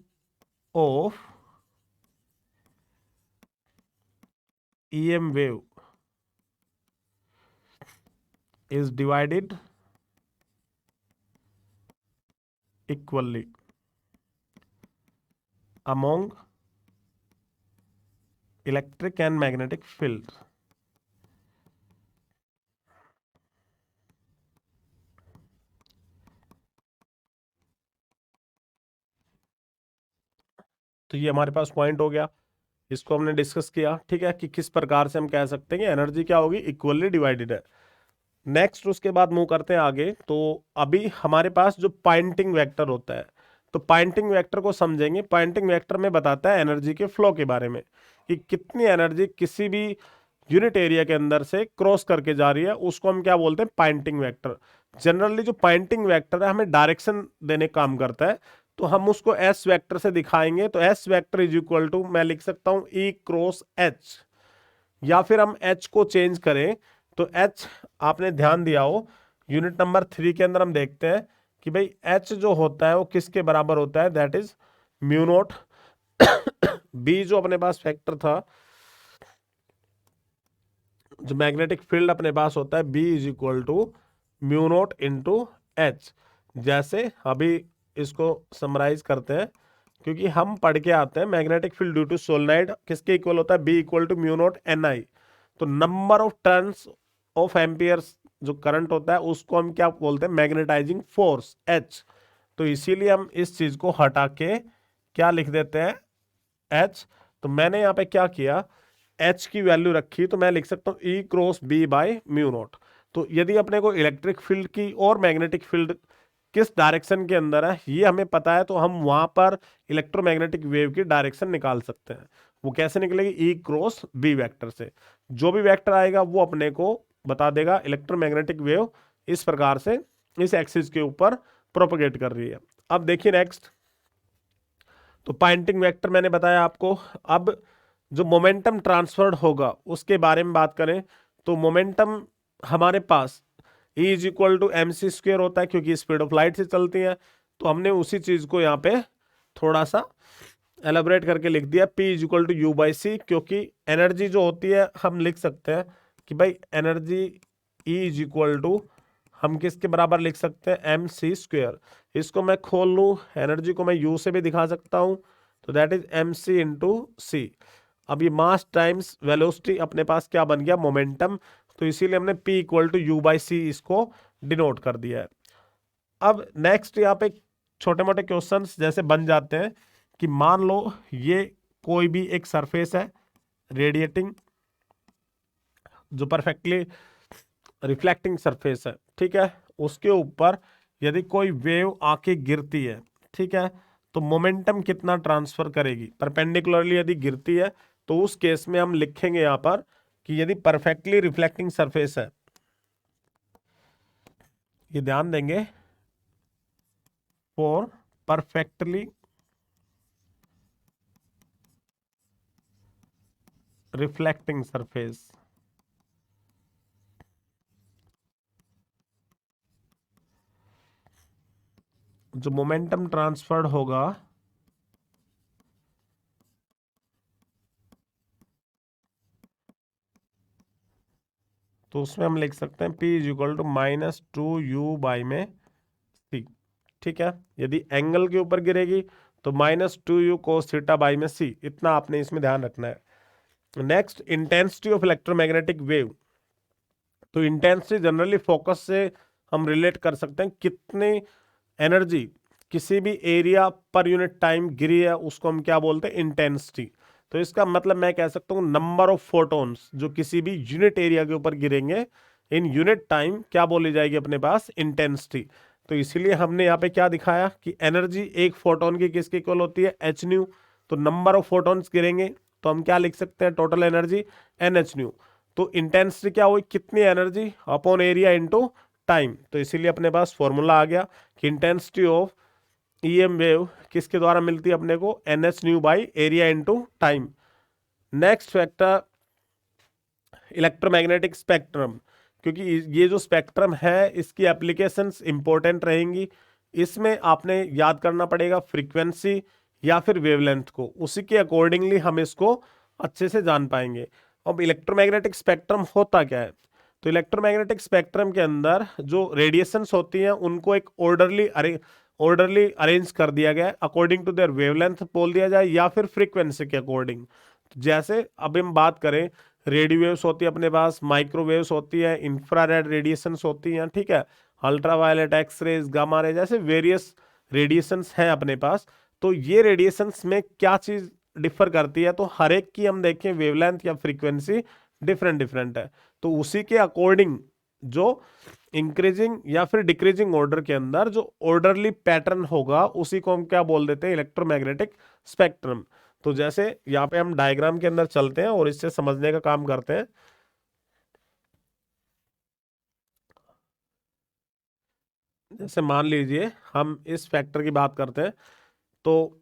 of EM wave is divided equally among electric and magnetic field। तो ये हमारे पास पॉइंट हो गया, इसको हमने डिस्कस किया। ठीक है, कि किस प्रकार से हम कह सकते हैं कि एनर्जी क्या होगी, इक्वली डिवाइडेड है। नेक्स्ट उसके बाद मूव करते हैं आगे। तो अभी हमारे पास जो पॉइंटिंग वेक्टर होता है, तो पॉइंटिंग वेक्टर को समझेंगे। पॉइंटिंग वेक्टर में बताता है एनर्जी के फ्लो के बारे में, कि कितनी एनर्जी किसी भी यूनिट एरिया के अंदर से क्रॉस करके जा रही है, उसको हम क्या बोलते हैं, पॉइंटिंग वेक्टर। जनरली जो पॉइंटिंग वेक्टर है हमें डायरेक्शन देने का काम करता है, तो हम उसको एस वेक्टर से दिखाएंगे। तो S vector is equal to, मैं लिख सकता हूं ई क्रॉस एच, या फिर हम एच को चेंज करें तो एच, आपने ध्यान दिया हो यूनिट नंबर 3 के अंदर हम देखते हैं कि भाई एच जो होता है वो किसके बराबर होता है, that is mu not be, जो अपने पास फैक्टर था, जो मैग्नेटिक फील्ड अपने पास होता है, B is equal to mu naught into H. जैसे अभी इसको समराइज करते हैं, क्योंकि हम पढ़ के आते हैं magnetic field due to solenoid किसके इक्वल होता है, B equal to mu nought N I. तो number of turns of amperes जो करंट होता है उसको हम क्या बोलते हैं, मैग्नेटाइजिंग फोर्स एच। तो इसीलिए हम इस चीज को हटा के क्या लिख देते हैं, एच। तो मैंने यहाँ पे क्या किया, एच की वैल्यू रखी, तो मैं लिख सकता हूँ E cross B by mu nought. तो यदि अपने को इलेक्ट्रिक फील्ड की और मैग्नेटिक फील्ड किस डायरेक्शन के अंदर है ये हमें पता है, तो हम वहां पर इलेक्ट्रोमैग्नेटिक वेव की डायरेक्शन निकाल सकते हैं। वो कैसे निकलेगी, ई क्रॉस बी वेक्टर से। जो भी वेक्टर आएगा वो अपने को बता देगा इलेक्ट्रोमैग्नेटिक वेव इस प्रकार से इस एक्सिस के ऊपर प्रोपगेट कर रही है। अब देखिए नेक्स्ट, तो पॉइंटिंग वेक्टर मैंने बताया आपको। अब जो मोमेंटम ट्रांसफर्ड होगा उसके बारे में बात करें, तो मोमेंटम हमारे पास E is equal to M C square होता है, क्योंकि स्पीड ऑफ लाइट से चलती है। तो हमने उसी चीज को यहाँ पे थोड़ा सा एलेबरेट करके लिख दिया, P is equal to U by C, क्योंकि एनर्जी जो होती है हम लिख सकते हैं कि भाई energy E is equal to, हम किसके बराबर लिख सकते हैं, एम सी स्क्वेयर। इसको मैं खोल लूँ, एनर्जी को मैं यू से भी दिखा सकता हूँ, तो that is M C into C. अब ये मास टाइम्स वेलोसिटी अपने पास क्या बन गया, मोमेंटम। तो इसीलिए हमने P equal to U by C इसको डिनोट कर दिया है। अब नेक्स्ट यहाँ पे छोटे मोटे क्वेश्चंस जैसे बन जाते हैं कि मान लो ये कोई भी एक सरफेस है रेडिएटिंग, जो परफेक्टली रिफ्लेक्टिंग सरफेस है, ठीक है, उसके ऊपर यदि कोई वेव आके गिरती है, ठीक है, तो मोमेंटम कितना ट्रांसफर करेगी, परपेंडिकुलरली यदि गिरती है, तो उस केस में हम लिखेंगे यहां पर कि यदि परफेक्टली रिफ्लेक्टिंग सरफेस है, ये ध्यान देंगे, फॉर परफेक्टली रिफ्लेक्टिंग सरफेस, जो मोमेंटम ट्रांसफर्ड होगा तो उसमें हम लिख सकते हैं P is equal to minus two U by में सी। ठीक है, यदि एंगल के ऊपर गिरेगी तो minus two you cos theta by में सी, इतना आपने इसमें ध्यान रखना है। Next, intensity of electromagnetic wave. तो इंटेंसिटी जनरली फोकस से हम रिलेट कर सकते हैं, कितनी एनर्जी किसी भी एरिया पर यूनिट टाइम गिरी है उसको हम क्या बोलते हैं, इंटेंसिटी। तो इसका मतलब मैं कह सकता हूँ नंबर ऑफ फोटोन्स जो किसी भी यूनिट एरिया के ऊपर गिरेंगे इन यूनिट टाइम क्या बोली जाएगी अपने पास, इंटेंसिटी। तो इसीलिए हमने यहाँ पे क्या दिखाया कि एनर्जी एक फोटोन की किसकी इक्वल होती है, एच न्यू। तो नंबर ऑफ फोटोन्स गिरेंगे तो हम क्या लिख सकते हैं, total energy N H nu. तो इंटेंसिटी क्या हुई, कितनी energy upon area into time. तो इसीलिए अपने पास फॉर्मूला आ गया कि इंटेंसिटी ऑफ ईएम वेव किसके द्वारा मिलती है अपने को, NH new by area into time. Next factor electromagnetic spectrum, क्योंकि ये जो स्पेक्ट्रम है इसकी एप्लीकेशंस इंपॉर्टेंट रहेंगी। इसमें आपने याद करना पड़ेगा फ्रीक्वेंसी या फिर वेवलेंथ को, उसी के अकॉर्डिंगली हम इसको अच्छे से जान पाएंगे। अब इलेक्ट्रोमैग्नेटिक स्पेक्ट्रम होता क्या है, तो इलेक्ट्रोमैग्नेटिक स्पेक्ट्रम के अंदर जो रेडिएशंस होती हैं उनको एक ऑर्डरली अरेंज कर दिया गया है अकॉर्डिंग टू देयर वेवलेंथ बोल दिया जाए या फिर फ्रीक्वेंसी के अकॉर्डिंग। जैसे अब हम बात करें, रेडियो वेव्स होती है अपने पास, माइक्रोवेव्स होती है, इंफ्रारेड रेडिएशंस होती हैं, ठीक है, ultraviolet, x raise, gamma ray, जैसे वेरियस रेडिएशंस हैं अपने पास। तो ये रेडिएशंस में क्या चीज डिफर करती है, तो हर एक की हम देखें वेवलेंथ या फ्रीक्वेंसी डिफरेंट डिफरेंट है। तो उसी के अकॉर्डिंग जो इंक्रीजिंग या फिर डिक्रीजिंग ऑर्डर के अंदर जो ऑर्डरली पैटर्न होगा उसी को हम क्या बोल देते हैं, इलेक्ट्रोमैग्नेटिक स्पेक्ट्रम। तो जैसे यहाँ पे हम डायग्राम के अंदर चलते हैं और इससे समझने का काम करते हैं। जैसे मान लीजिए हम इस फैक्टर की बात करते हैं, तो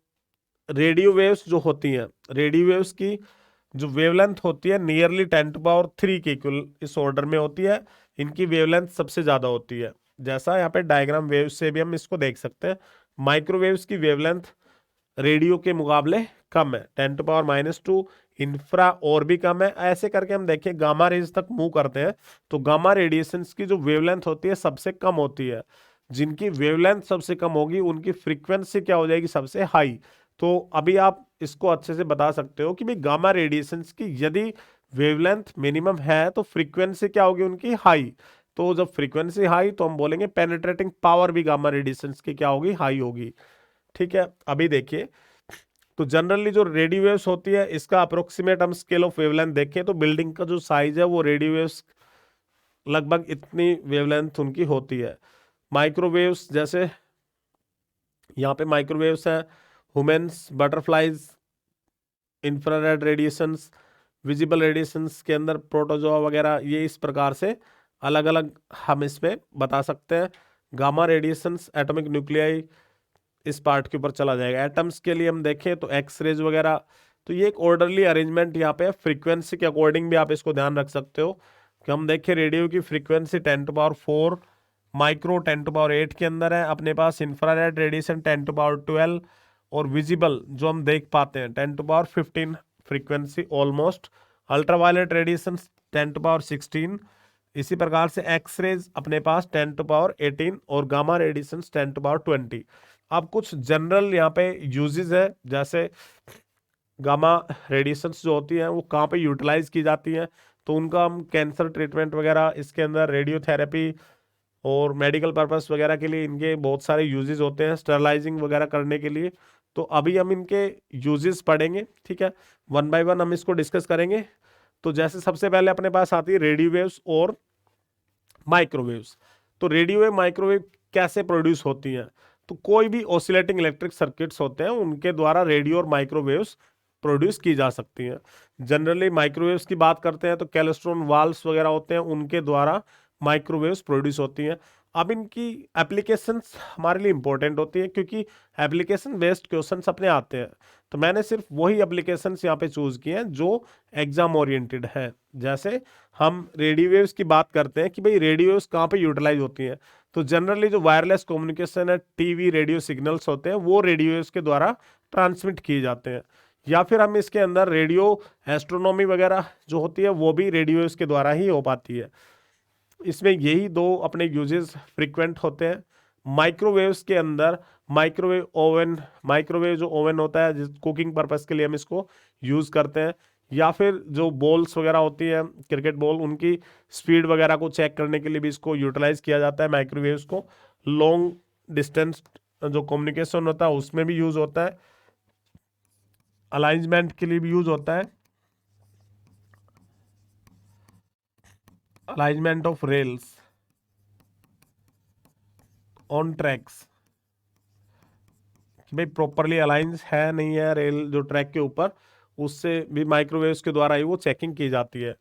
रेडियो वेव्स जो होती हैं, रेडियो वेव्स की जो वेवलेंथ होती है नियरली 10⁻³ के इक्वल इस ऑर्डर में होती है, इनकी वेवलेंथ सबसे ज्यादा होती है। जैसा यहाँ पे डायग्राम वेव से भी हम इसको देख सकते हैं, माइक्रोवेव्स की वेवलेंथ रेडियो के मुकाबले कम है, 10⁻⁻²। इंफ्रा और भी कम है। ऐसे करके हम देखें गामा रेज तक मूव करते हैं तो गामा रेडिएशंस की जो वेवलेंथ होती है सबसे कम होती है। जिनकी वेवलेंथ सबसे कम होगी उनकी फ्रीक्वेंसी क्या हो जाएगी, सबसे हाई। तो अभी आप इसको अच्छे से बता सकते हो कि भाई गामा रेडिएशंस की यदि वेवलेंथ मिनिमम है तो फ्रीक्वेंसी क्या होगी उनकी, हाई। तो जब फ्रीक्वेंसी हाई तो हम बोलेंगे पेनिट्रेटिंग पावर भी गामा रेडिएशंस की क्या होगी, हाई होगी। ठीक है, अभी देखिए, तो जनरली जो रेडियो वेव्स होती है इसका अप्रोक्सीमेट हम स्केल ऑफ वेवलेंथ देखें तो बिल्डिंग का जो साइज है वो रेडियो वेव्स लगभग इतनी वेवलेंथ उनकी होती है। माइक्रोवेव्स जैसे यहाँ पे माइक्रोवेव्स है, humans, butterflies, infrared radiations, visible radiations के अंदर प्रोटोजोआ वगैरह, ये इस प्रकार से अलग अलग हम इसमें बता सकते हैं। गामा रेडिएशंस, एटॉमिक न्यूक्लियाई, इस पार्ट के ऊपर चला जाएगा। एटम्स के लिए हम देखें तो एक्स रेज वगैरह। तो ये एक ऑर्डरली अरेंजमेंट यहाँ पे, फ्रीक्वेंसी के अकॉर्डिंग भी आप इसको ध्यान रख सकते हो कि हम देखें रेडियो की फ्रीक्वेंसी 10⁻⁴, माइक्रो 10⁻⁸ के अंदर है अपने पास, इंफ्रारेड रेडिएशन 10⁻12 और विजिबल जो हम देख पाते हैं 10⁻15 फ्रीक्वेंसी ऑलमोस्ट, अल्ट्रावायलेट रेडिएशन 10⁻16, इसी प्रकार से एक्स रेज अपने पास 10⁻18 और गामा रेडिएशन 10⁻20। अब कुछ जनरल यहाँ पे यूजेस है, जैसे गामा रेडिएशंस जो होती हैं वो कहाँ पे यूटिलाइज की जाती हैं, तो उनका हम कैंसर ट्रीटमेंट वगैरह, इसके अंदर रेडियोथेरेपी और मेडिकल पर्पस वगैरह के लिए इनके बहुत सारे यूजेस होते हैं, स्टरलाइजिंग वगैरह करने के लिए। तो अभी हम इनके यूजेस पढ़ेंगे, ठीक है, वन बाय वन हम इसको डिस्कस करेंगे। तो जैसे सबसे पहले अपने पास आती है रेडियो वेव्स और माइक्रोवेव्स। तो रेडियो वेव, माइक्रोवेव कैसे प्रोड्यूस होती हैं, तो कोई भी ऑसिलेटिंग इलेक्ट्रिक सर्किट्स होते हैं उनके द्वारा रेडियो और माइक्रोवेव्स प्रोड्यूस की जा सकती हैं। जनरली माइक्रोवेव्स की बात करते हैं तो कैल्स्ट्रॉन वाल्व्स वगैरह होते हैं, उनके द्वारा माइक्रोवेव्स प्रोड्यूस होती हैं। अब इनकी एप्लीकेशंस हमारे लिए इंपॉर्टेंट होती है क्योंकि एप्लीकेशन बेस्ड क्वेश्चंस अपने आते हैं। तो मैंने सिर्फ वही एप्लीकेशंस यहाँ पे चूज किए हैं जो एग्जाम ओरिएंटेड है। जैसे हम रेडियो वेव्स की बात करते हैं कि भाई रेडियो वेव्स कहाँ पे यूटिलाइज होती हैं, तो जनरली जो वायरलेस कम्युनिकेशन है, टीवी रेडियो सिग्नल्स होते हैं वो रेडियो वेव्स के द्वारा ट्रांसमिट किए जाते हैं। या फिर हम इसके अंदर रेडियो एस्ट्रोनॉमी वगैरह जो होती है वो भी रेडियो वेव्स के द्वारा ही हो पाती है। इसमें यही दो अपने यूजेस फ्रीक्वेंट होते हैं। माइक्रोवेव्स के अंदर माइक्रोवेव ओवन, माइक्रोवेव जो ओवन होता है जिस कुकिंग पर्पस के लिए हम इसको यूज करते हैं, या फिर जो बॉल्स वगैरह होती है, क्रिकेट बॉल, उनकी स्पीड वगैरह को चेक करने के लिए भी इसको यूटिलाइज किया जाता है माइक्रोवेव्स को। लॉन्ग डिस्टेंस जो कम्युनिकेशन होता है उसमें भी यूज होता है, अलाइनमेंट के लिए भी यूज होता है, alignment of rails on tracks, कि भाई प्रॉपरली अलाइंस है नहीं है रेल जो ट्रैक के ऊपर, उससे भी माइक्रोवेव्स के द्वारा ही वो चेकिंग की जाती है।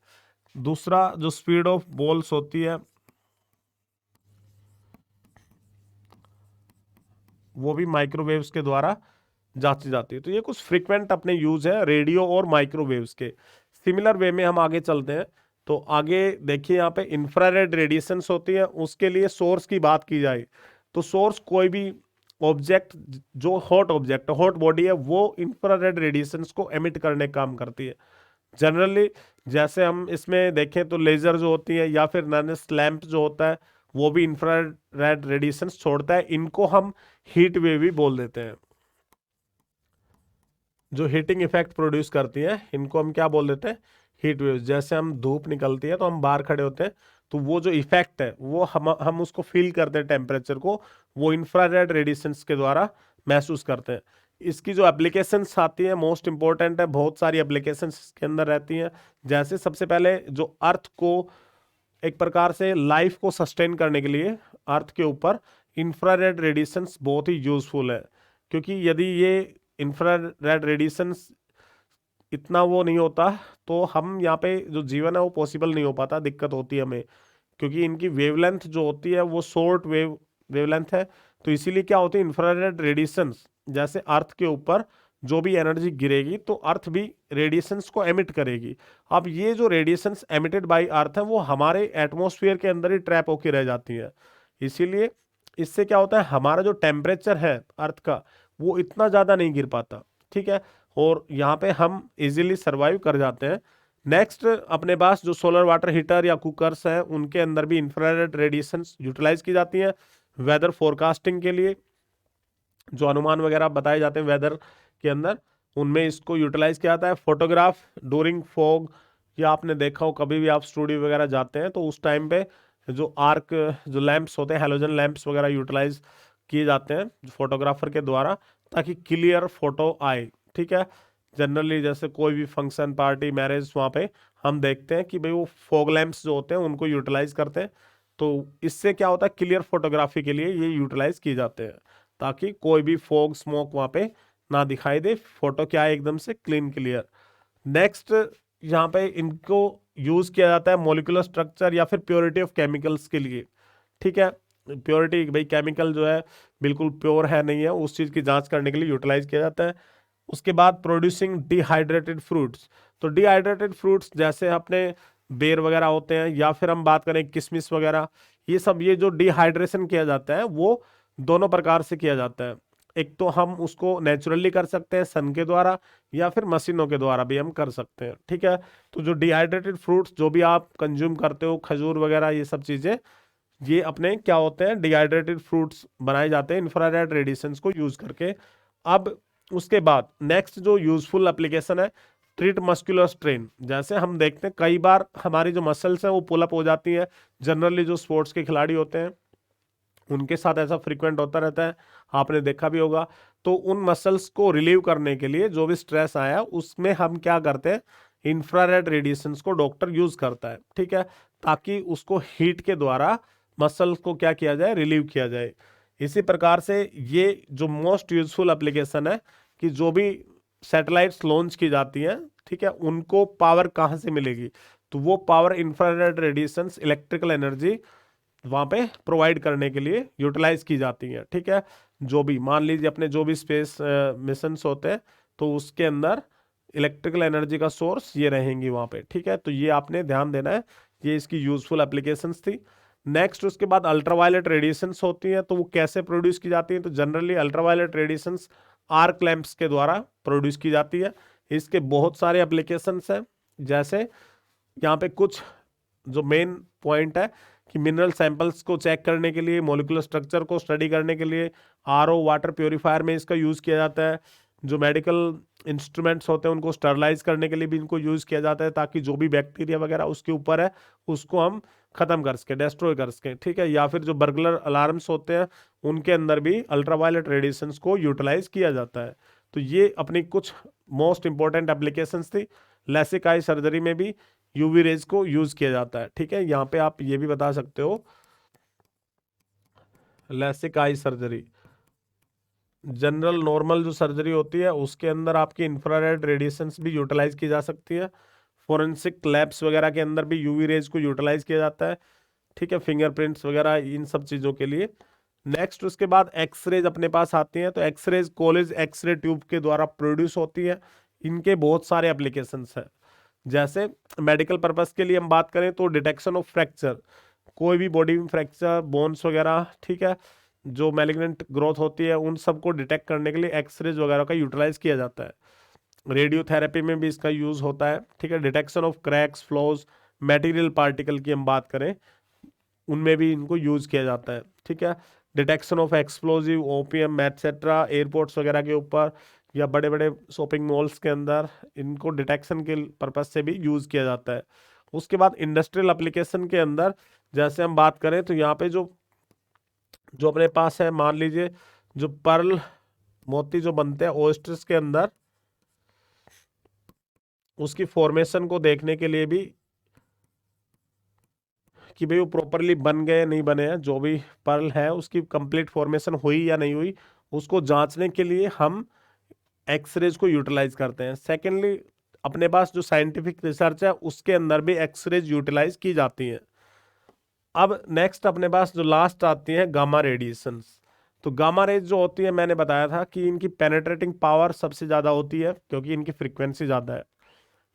दूसरा जो स्पीड ऑफ बॉल्स होती है वो भी माइक्रोवेव्स के द्वारा जांची जाती है। तो ये कुछ फ्रीक्वेंट अपने यूज है रेडियो और माइक्रोवेव्स के। सिमिलर वे में हम आगे चलते हैं। तो आगे देखिए यहाँ पे इंफ्रारेड रेडिएशंस होती है, उसके लिए सोर्स की बात की जाए तो सोर्स कोई भी ऑब्जेक्ट जो हॉट ऑब्जेक्ट हॉट बॉडी है वो इंफ्रारेड रेडिएशंस को एमिट करने का काम करती है। जनरली जैसे हम इसमें देखें तो लेजर जो होती है या फिर नॉनस लैंप जो होता है वो भी इंफ्रारेड रेडिएशंस छोड़ता है। इनको हम हीट वेव भी बोल देते हैं। जो हीटिंग इफेक्ट प्रोड्यूस करती है इनको हम क्या बोल देते हैं, हीट वेव्स। जैसे हम धूप निकलती है तो हम बाहर खड़े होते हैं तो वो जो इफेक्ट है वो हम उसको फील करते हैं, टेम्परेचर को वो इंफ्रारेड रेडिएशंस के द्वारा महसूस करते हैं। इसकी जो एप्लीकेशंस आती है मोस्ट इंपॉर्टेंट है, बहुत सारी एप्लीकेशंस इसके अंदर रहती हैं। जैसे सबसे पहले जो अर्थ को एक प्रकार से लाइफ को सस्टेन करने के लिए अर्थ के ऊपर इंफ्रारेड रेडिएशंस बहुत ही यूजफुल है। क्योंकि यदि ये इंफ्रारेड रेडिएशंस इतना वो नहीं होता तो हम यहाँ पे जो जीवन है वो पॉसिबल नहीं हो पाता, दिक्कत होती है हमें। क्योंकि इनकी वेवलेंथ जो होती है वो शॉर्ट वेवलेंथ है। तो इसीलिए क्या होती है इंफ्रारेड रेडिएशंस जैसे अर्थ के ऊपर जो भी एनर्जी गिरेगी तो अर्थ भी रेडिएशंस को एमिट करेगी। अब ये जो रेडिएशंस एमिटेड बाय अर्थ है वो हमारे एटमॉस्फेयर के अंदर ही ट्रैप होकर रह जाती है। इसीलिए इससे क्या होता है हमारा जो टेम्परेचर है अर्थ का वो इतना ज़्यादा नहीं गिर पाता। ठीक है, और यहाँ पे हम इजीली सरवाइव कर जाते हैं। नेक्स्ट अपने पास जो सोलर वाटर हीटर या कुकर्स हैं उनके अंदर भी इंफ्रारेड रेडिएशंस यूटिलाइज की जाती हैं वेदर फोरकास्टिंग के लिए। जो अनुमान वगैरह बताए जाते हैं वेदर के अंदर उनमें इसको यूटिलाइज किया जाता है। फोटोग्राफ डूरिंग फॉग, या आपने देखा हो कभी भी आप स्टूडियो वगैरह जाते हैं तो उस टाइम पे जो आर्क जो लैंप्स होते हैं हेलोजन लैंप्स वगैरह यूटिलाइज किए जाते हैं फोटोग्राफर के द्वारा ताकि क्लियर फोटो आए। ठीक है, जनरली जैसे कोई भी फंक्शन पार्टी मैरिज वहाँ पे हम देखते हैं कि भाई वो फॉग लैंप्स जो होते हैं उनको यूटिलाइज करते हैं। तो इससे क्या होता है क्लियर फोटोग्राफी के लिए ये यूटिलाइज किए जाते हैं ताकि कोई भी फॉग स्मोक वहाँ पे ना दिखाई दे, फोटो क्या है एकदम से क्लीन क्लियर। नेक्स्ट यहाँ पे इनको यूज किया जाता है मॉलिक्यूलर स्ट्रक्चर या फिर प्योरिटी ऑफ केमिकल्स के लिए। ठीक है, प्योरिटी भाई केमिकल जो है बिल्कुल प्योर है नहीं है उस चीज़ की जांच करने के लिए यूटिलाइज किया जाता है। उसके बाद प्रोड्यूसिंग डिहाइड्रेटेड फ्रूट्स। तो डिहाइड्रेटेड फ्रूट्स जैसे अपने बेर वगैरह होते हैं या फिर हम बात करें किशमिश वगैरह, ये सब ये जो डिहाइड्रेशन किया जाता है वो दोनों प्रकार से किया जाता है। एक तो हम उसको नेचुरली कर सकते हैं सन के द्वारा या फिर मशीनों के द्वारा भी हम कर सकते हैं। ठीक है, तो जो डिहाइड्रेटेड फ्रूट्स जो भी आप कंज्यूम करते हो खजूर वगैरह ये सब चीज़ें ये अपने क्या होते हैं डिहाइड्रेटेड फ्रूट्स बनाए जाते हैं इंफ्रारेड रेडिएशंस को यूज करके। अब उसके बाद नेक्स्ट जो यूजफुल एप्लीकेशन है ट्रीट मस्कुलर स्ट्रेन। जैसे हम देखते हैं कई बार हमारी जो मसल्स हैं वो पुल अप हो जाती हैं, जनरली जो स्पोर्ट्स के खिलाड़ी होते हैं उनके साथ ऐसा फ्रीक्वेंट होता रहता है, आपने देखा भी होगा। तो उन मसल्स को रिलीव करने के लिए जो भी स्ट्रेस आया उसमें हम क्या करते हैं इंफ्रारेड रेडिएशंस को डॉक्टर यूज करता है। ठीक है, ताकि उसको हीट के द्वारा मसल्स को क्या किया जाए रिलीव किया जाए। इसी प्रकार से ये जो मोस्ट यूजफुल एप्लीकेशन है कि जो भी सैटेलाइट्स लॉन्च की जाती हैं ठीक है उनको पावर कहाँ से मिलेगी, तो वो power infrared radiations electrical energy वहाँ पे प्रोवाइड करने के लिए यूटिलाइज की जाती हैं। ठीक है, जो भी मान लीजिए अपने जो भी स्पेस मिशंस होते हैं तो उसके अंदर इलेक्ट्रिकल एनर्जी का सोर्स ये रहेंगी वहाँ पे। ठीक है, तो ये आपने ध्यान देना है, ये इसकी यूजफुल एप्लीकेशंस थी। नेक्स्ट उसके बाद अल्ट्रावायलेट रेडिएशंस होती हैं तो वो कैसे प्रोड्यूस की जाती हैं, तो generally ultraviolet radiations arc lamps के द्वारा प्रोड्यूस की जाती है। इसके बहुत सारे एप्लीकेशंस हैं, जैसे यहाँ पे कुछ जो मेन पॉइंट है कि मिनरल सैंपल्स को चेक करने के लिए मॉलिक्यूलर स्ट्रक्चर को स्टडी करने के लिए आरओ वाटर प्योरीफायर में इसका यूज़ किया जाता है। जो मेडिकल इंस्ट्रूमेंट्स होते हैं उनको स्टरलाइज करने के लिए भी इनको यूज़ किया जाता है ताकि जो भी बैक्टीरिया वगैरह उसके ऊपर है उसको हम ख़त्म कर सकें, डिस्ट्रॉय कर सकें। ठीक है, या फिर जो बर्गलर अलार्म्स होते हैं उनके अंदर भी अल्ट्रावायलेट रेडिएशंस को यूटिलाइज किया जाता है। तो ये अपनी कुछ मोस्ट इंपॉर्टेंट एप्लीकेशंस थी। लेसिक आई सर्जरी में भी यूवी रेज को यूज किया जाता है। ठीक है, यहाँ पे आप ये भी बता सकते हो LASIK eye surgery general normal जो सर्जरी होती है उसके अंदर आपकी इंफ्रारेड रेडिएशंस भी यूटिलाइज की जा सकती है। फोरेंसिक लैब्स वगैरह के अंदर भी यूवी रेज को यूटिलाइज किया जाता है। ठीक है, फिंगरप्रिंट्स वगैरह इन सब चीज़ों के लिए नेक्स्ट उसके बाद एक्सरेज अपने पास आती हैं। तो एक्सरेज कॉलेज एक्सरे ट्यूब के द्वारा प्रोड्यूस होती है। इनके बहुत सारे एप्लीकेशंस हैं। जैसे मेडिकल पर्पस के लिए हम बात करें तो डिटेक्शन ऑफ फ्रैक्चर, कोई भी बॉडी में फ्रैक्चर, बोन्स वगैरह, ठीक है, जो मैलिग्नेंट ग्रोथ होती है उन सबको डिटेक्ट करने के लिए एक्सरेज वगैरह का यूटिलाइज किया जाता है। रेडियोथेरेपी में भी इसका यूज होता है, ठीक है। Detection of cracks, flaws, material particle की हम बात करें उनमें भी इनको यूज किया जाता है, ठीक है। Detection of explosive, OPM etcetera, airports वगैरह के ऊपर या बड़े बड़े शॉपिंग मॉल्स के अंदर इनको डिटेक्शन के पर्पज से भी यूज किया जाता है। उसके बाद इंडस्ट्रियल एप्लीकेशन के अंदर जैसे हम बात करें तो यहाँ पे जो जो अपने पास है, मान लीजिए जो पर्ल मोती जो बनते हैं ओयस्टर्स के अंदर, उसकी फॉर्मेशन को देखने के लिए भी कि भाई वो प्रॉपरली बन गए नहीं बने हैं, जो भी पर्ल है उसकी कंप्लीट फॉर्मेशन हुई या नहीं हुई, उसको जांचने के लिए हम एक्सरेज को यूटिलाइज करते हैं। सेकेंडली अपने पास जो साइंटिफिक रिसर्च है उसके अंदर भी एक्सरेज यूटिलाइज की जाती हैं। अब नेक्स्ट अपने पास जो लास्ट आती है गामा रेडिएशंस। तो गामा रेज जो होती है, मैंने बताया था कि इनकी पेनेट्रेटिंग पावर सबसे ज़्यादा होती है क्योंकि इनकी फ्रीक्वेंसी ज़्यादा है।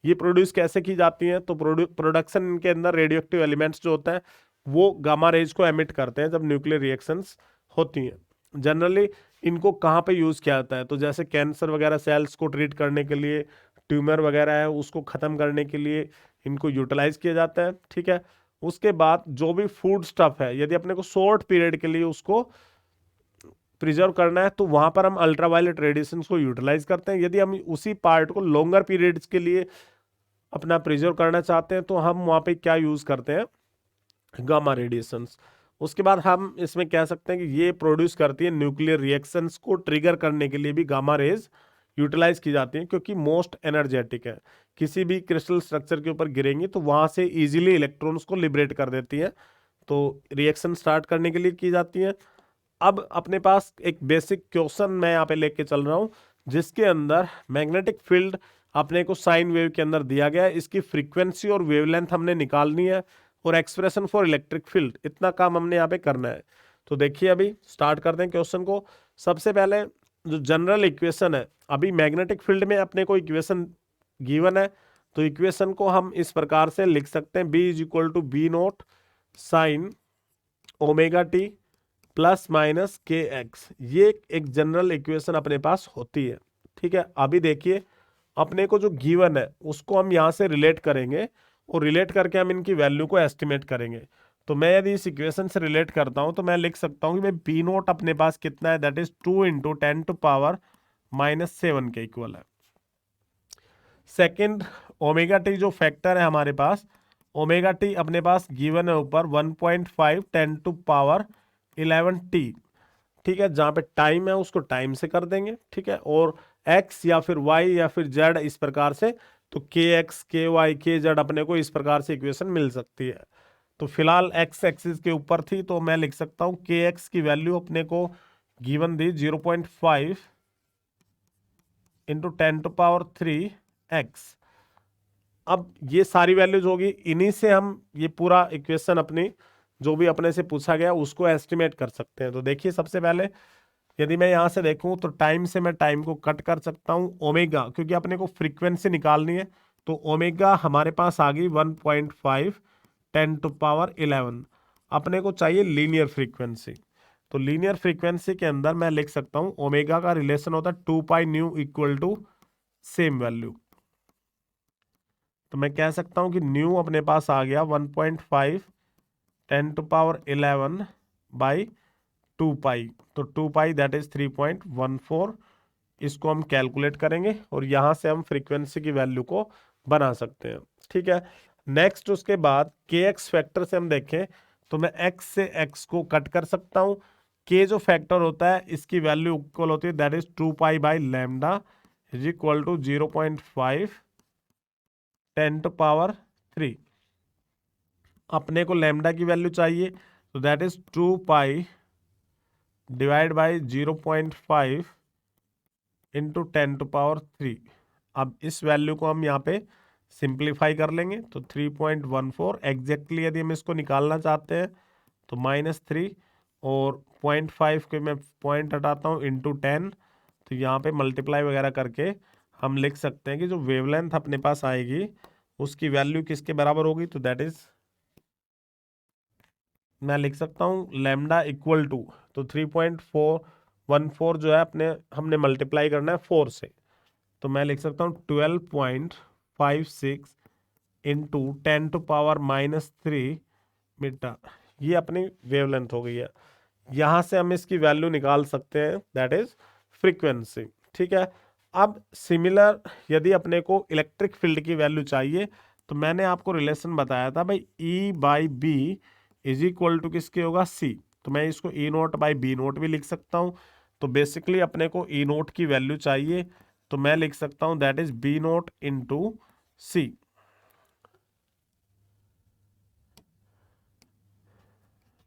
ये प्रोड्यूस कैसे की जाती हैं? तो प्रोडक्शन इनके अंदर रेडियोएक्टिव एलिमेंट्स जो होता है वो गामा रेज को एमिट करते हैं जब न्यूक्लियर रिएक्शंस होती हैं। जनरली इनको कहाँ पे यूज़ किया जाता है? तो जैसे कैंसर वगैरह सेल्स को ट्रीट करने के लिए, ट्यूमर वगैरह है उसको ख़त्म करने के लिए इनको यूटिलाइज किया जाता है, ठीक है। उसके बाद जो भी फूड स्टफ है, यदि अपने को शॉर्ट पीरियड के लिए उसको प्रिजर्व करना है तो वहां पर हम अल्ट्रावायलेट रेडिएशन को यूटिलाइज करते हैं। यदि हम उसी पार्ट को लॉन्गर पीरियड्स के लिए अपना प्रिजर्व करना चाहते हैं तो हम वहाँ पे क्या यूज़ करते हैं? Gamma radiations. उसके बाद हम इसमें कह सकते हैं कि ये प्रोड्यूस करती है न्यूक्लियर रिएक्शंस को ट्रिगर करने के लिए भी गामा रेज यूटिलाइज की जाती हैं क्योंकि मोस्ट एनर्जेटिक है। किसी भी क्रिस्टल स्ट्रक्चर के ऊपर गिरेंगी तो वहाँ से इजीली इलेक्ट्रॉन्स को लिबरेट कर देती है, तो रिएक्शन स्टार्ट करने के लिए की जाती है। अब अपने पास एक बेसिक क्वेश्चन मैं यहाँ पे लेके चल रहा हूँ जिसके अंदर मैग्नेटिक फील्ड अपने को साइन वेव के अंदर दिया गया है, इसकी फ्रीक्वेंसी और वेवलेंथ हमने निकालनी है और एक्सप्रेशन फॉर इलेक्ट्रिक फील्ड, इतना काम हमने यहाँ पे करना है। तो देखिए अभी स्टार्ट करते हैं क्वेश्चन को। सबसे पहले जो जनरल इक्वेशन है, अभी मैग्नेटिक फील्ड में अपने को इक्वेशन गिवन है, तो इक्वेशन को हम इस प्रकार से लिख सकते हैं, B is equal to B naught sine omega T plus minus K X. ये एक जनरल इक्वेशन अपने पास होती है, ठीक है। अभी देखिए अपने को जो गिवन है उसको हम यहाँ से रिलेट करेंगे और रिलेट करके हम इनकी वैल्यू को एस्टिमेट करेंगे। तो मैं यदि इस इक्वेशन से रिलेट करता हूँ तो मैं लिख सकता हूँ कि भाई बी नोट अपने पास कितना है, दैट इज 2 इंटू 10⁻⁻7 के इक्वल है। सेकेंड ओमेगा टी जो फैक्टर है हमारे पास, ओमेगा टी अपने पास गिवन है ऊपर 1.5 10⁻11 टी, ठीक है। जहाँ पे टाइम है उसको टाइम से कर देंगे, ठीक है। और एक्स या फिर वाई या फिर जेड इस प्रकार से, तो के एक्स के वाई के जेड अपने को इस प्रकार से इक्वेशन मिल सकती है। तो फिलहाल एक्स एक्सिस के ऊपर थी तो मैं लिख सकता हूँ के एक्स की वैल्यू अपने को गिवन दी 0.5 इंटू 10⁻³ एक्स। अब ये सारी वैल्यूज होगी, इन्हीं से हम ये पूरा इक्वेशन अपनी जो भी अपने से पूछा गया उसको एस्टिमेट कर सकते हैं। तो देखिए सबसे पहले यदि मैं यहाँ से देखूँ तो टाइम से मैं टाइम को कट कर सकता हूँ, ओमेगा क्योंकि अपने को फ्रीक्वेंसी निकालनी है तो ओमेगा हमारे पास आ गई 1.5 10⁻11। अपने को चाहिए लीनियर फ्रीक्वेंसी, तो लीनियर फ्रीक्वेंसी के अंदर मैं लिख सकता हूँ ओमेगा का रिलेशन होता है 2π nu equal to same value. तो मैं कह सकता हूँ कि न्यू अपने पास आ गया 1.5 10⁻11 बाई 2π, तो 2π दैट इज 3.14। इसको हम कैलकुलेट करेंगे और यहाँ से हम फ्रीक्वेंसी की वैल्यू को बना सकते हैं, ठीक है। नेक्स्ट उसके बाद के एक्स फैक्टर से हम देखें तो मैं एक्स से एक्स को कट कर सकता हूँ। के जो फैक्टर होता है इसकी वैल्यू इक्वल होती है that is 2π by lambda is equal to 0.5 10⁻3। अपने को लैम्डा की वैल्यू चाहिए तो that is 2π divide by 0.5 into 10⁻3। अब इस वैल्यू को हम यहाँ पे सिंप्लीफाई कर लेंगे तो 3.14 एग्जैक्टली यदि हम इसको निकालना चाहते हैं तो -3 और 0.5 के मैं पॉइंट हटाता हूँ इंटू 10, तो यहाँ पे मल्टीप्लाई वगैरह करके हम लिख सकते हैं कि जो वेवलेंथ अपने पास आएगी उसकी वैल्यू किसके बराबर होगी, तो दैट इज मैं लिख सकता हूँ लैम्डा इक्वल टू, तो 3.414 जो है अपने हमने मल्टीप्लाई करना है 4 से, तो मैं लिख सकता हूँ 12.56 इंटू 10⁻³ मीटर। ये अपनी वेवलेंथ हो गई है। यहाँ से हम इसकी वैल्यू निकाल सकते हैं, दैट इज फ्रीक्वेंसी। ठीक है, अब सिमिलर यदि अपने को इलेक्ट्रिक फील्ड की वैल्यू चाहिए तो मैंने आपको रिलेशन बताया था भाई E/B इज इक्वल टू किसके होगा, C। तो मैं इसको E0/B0 भी लिख सकता हूँ। तो बेसिकली अपने को E0 की वैल्यू चाहिए, तो मैं लिख सकता हूँ that is B0 into C।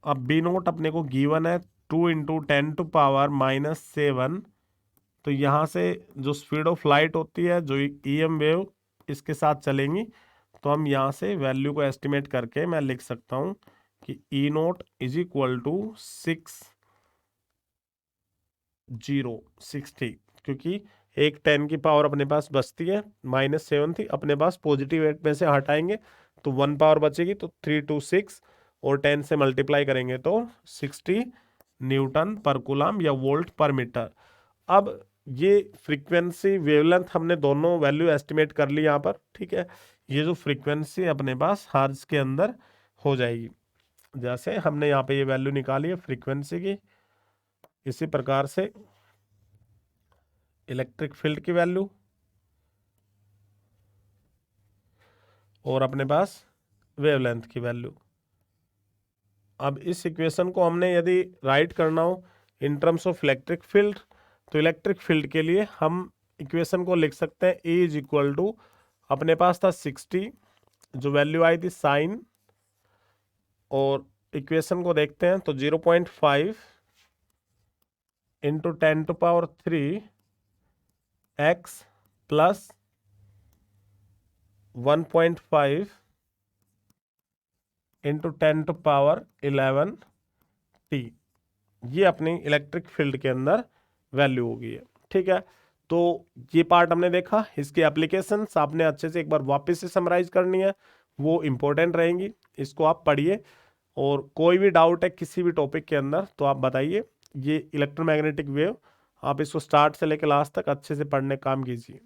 अब B0 अपने को गिवन है 2 इंटू 10⁻⁻7। तो यहाँ से जो स्पीड ऑफ लाइट होती है, जो EM वेव इसके साथ चलेंगी, तो हम यहाँ से वैल्यू को एस्टिमेट करके मैं लिख सकता हूँ कि E0 इज इक्वल टू 60, क्योंकि एक 10 की पावर अपने पास बचती है, -7 थी अपने पास, पॉजिटिव 8 में से हटाएंगे तो 1 पावर बचेगी, तो 326 और 10 से मल्टीप्लाई करेंगे तो 60 न्यूटन पर कूलम या वोल्ट पर मीटर। अब ये फ्रीक्वेंसी वेवलेंथ हमने दोनों वैल्यू एस्टिमेट कर ली यहाँ पर। ठीक है, ये जो फ्रीक्वेंसी अपने पास हर्ट्ज के अंदर हो जाएगी, जैसे हमने यहाँ पे ये वैल्यू निकाली है फ्रीक्वेंसी की, इसी प्रकार से इलेक्ट्रिक फील्ड की वैल्यू और अपने पास वेवलेंथ की वैल्यू। अब इस इक्वेशन को हमने यदि राइट करना हो in terms of electric field, तो इलेक्ट्रिक फील्ड के लिए हम इक्वेशन को लिख सकते हैं E इज इक्वल टू, अपने पास था 60, जो वैल्यू आई थी साइन, और इक्वेशन को देखते हैं तो 0.5 into 10⁻³ x plus 1.5 into 10⁻11 t, ये अपनी इलेक्ट्रिक फील्ड के अंदर वैल्यू होगी है। ठीक है, तो ये पार्ट हमने देखा, इसकी एप्लीकेशंस आपने अच्छे से एक बार वापस से समराइज करनी है, वो इम्पोर्टेंट रहेंगी, इसको आप पढ़िए, और कोई भी डाउट है किसी भी टॉपिक के अंदर तो आप बताइए। ये इलेक्ट्रोमैग्नेटिक वेव आप इसको स्टार्ट से लेकर लास्ट तक अच्छे से पढ़ने का काम कीजिए।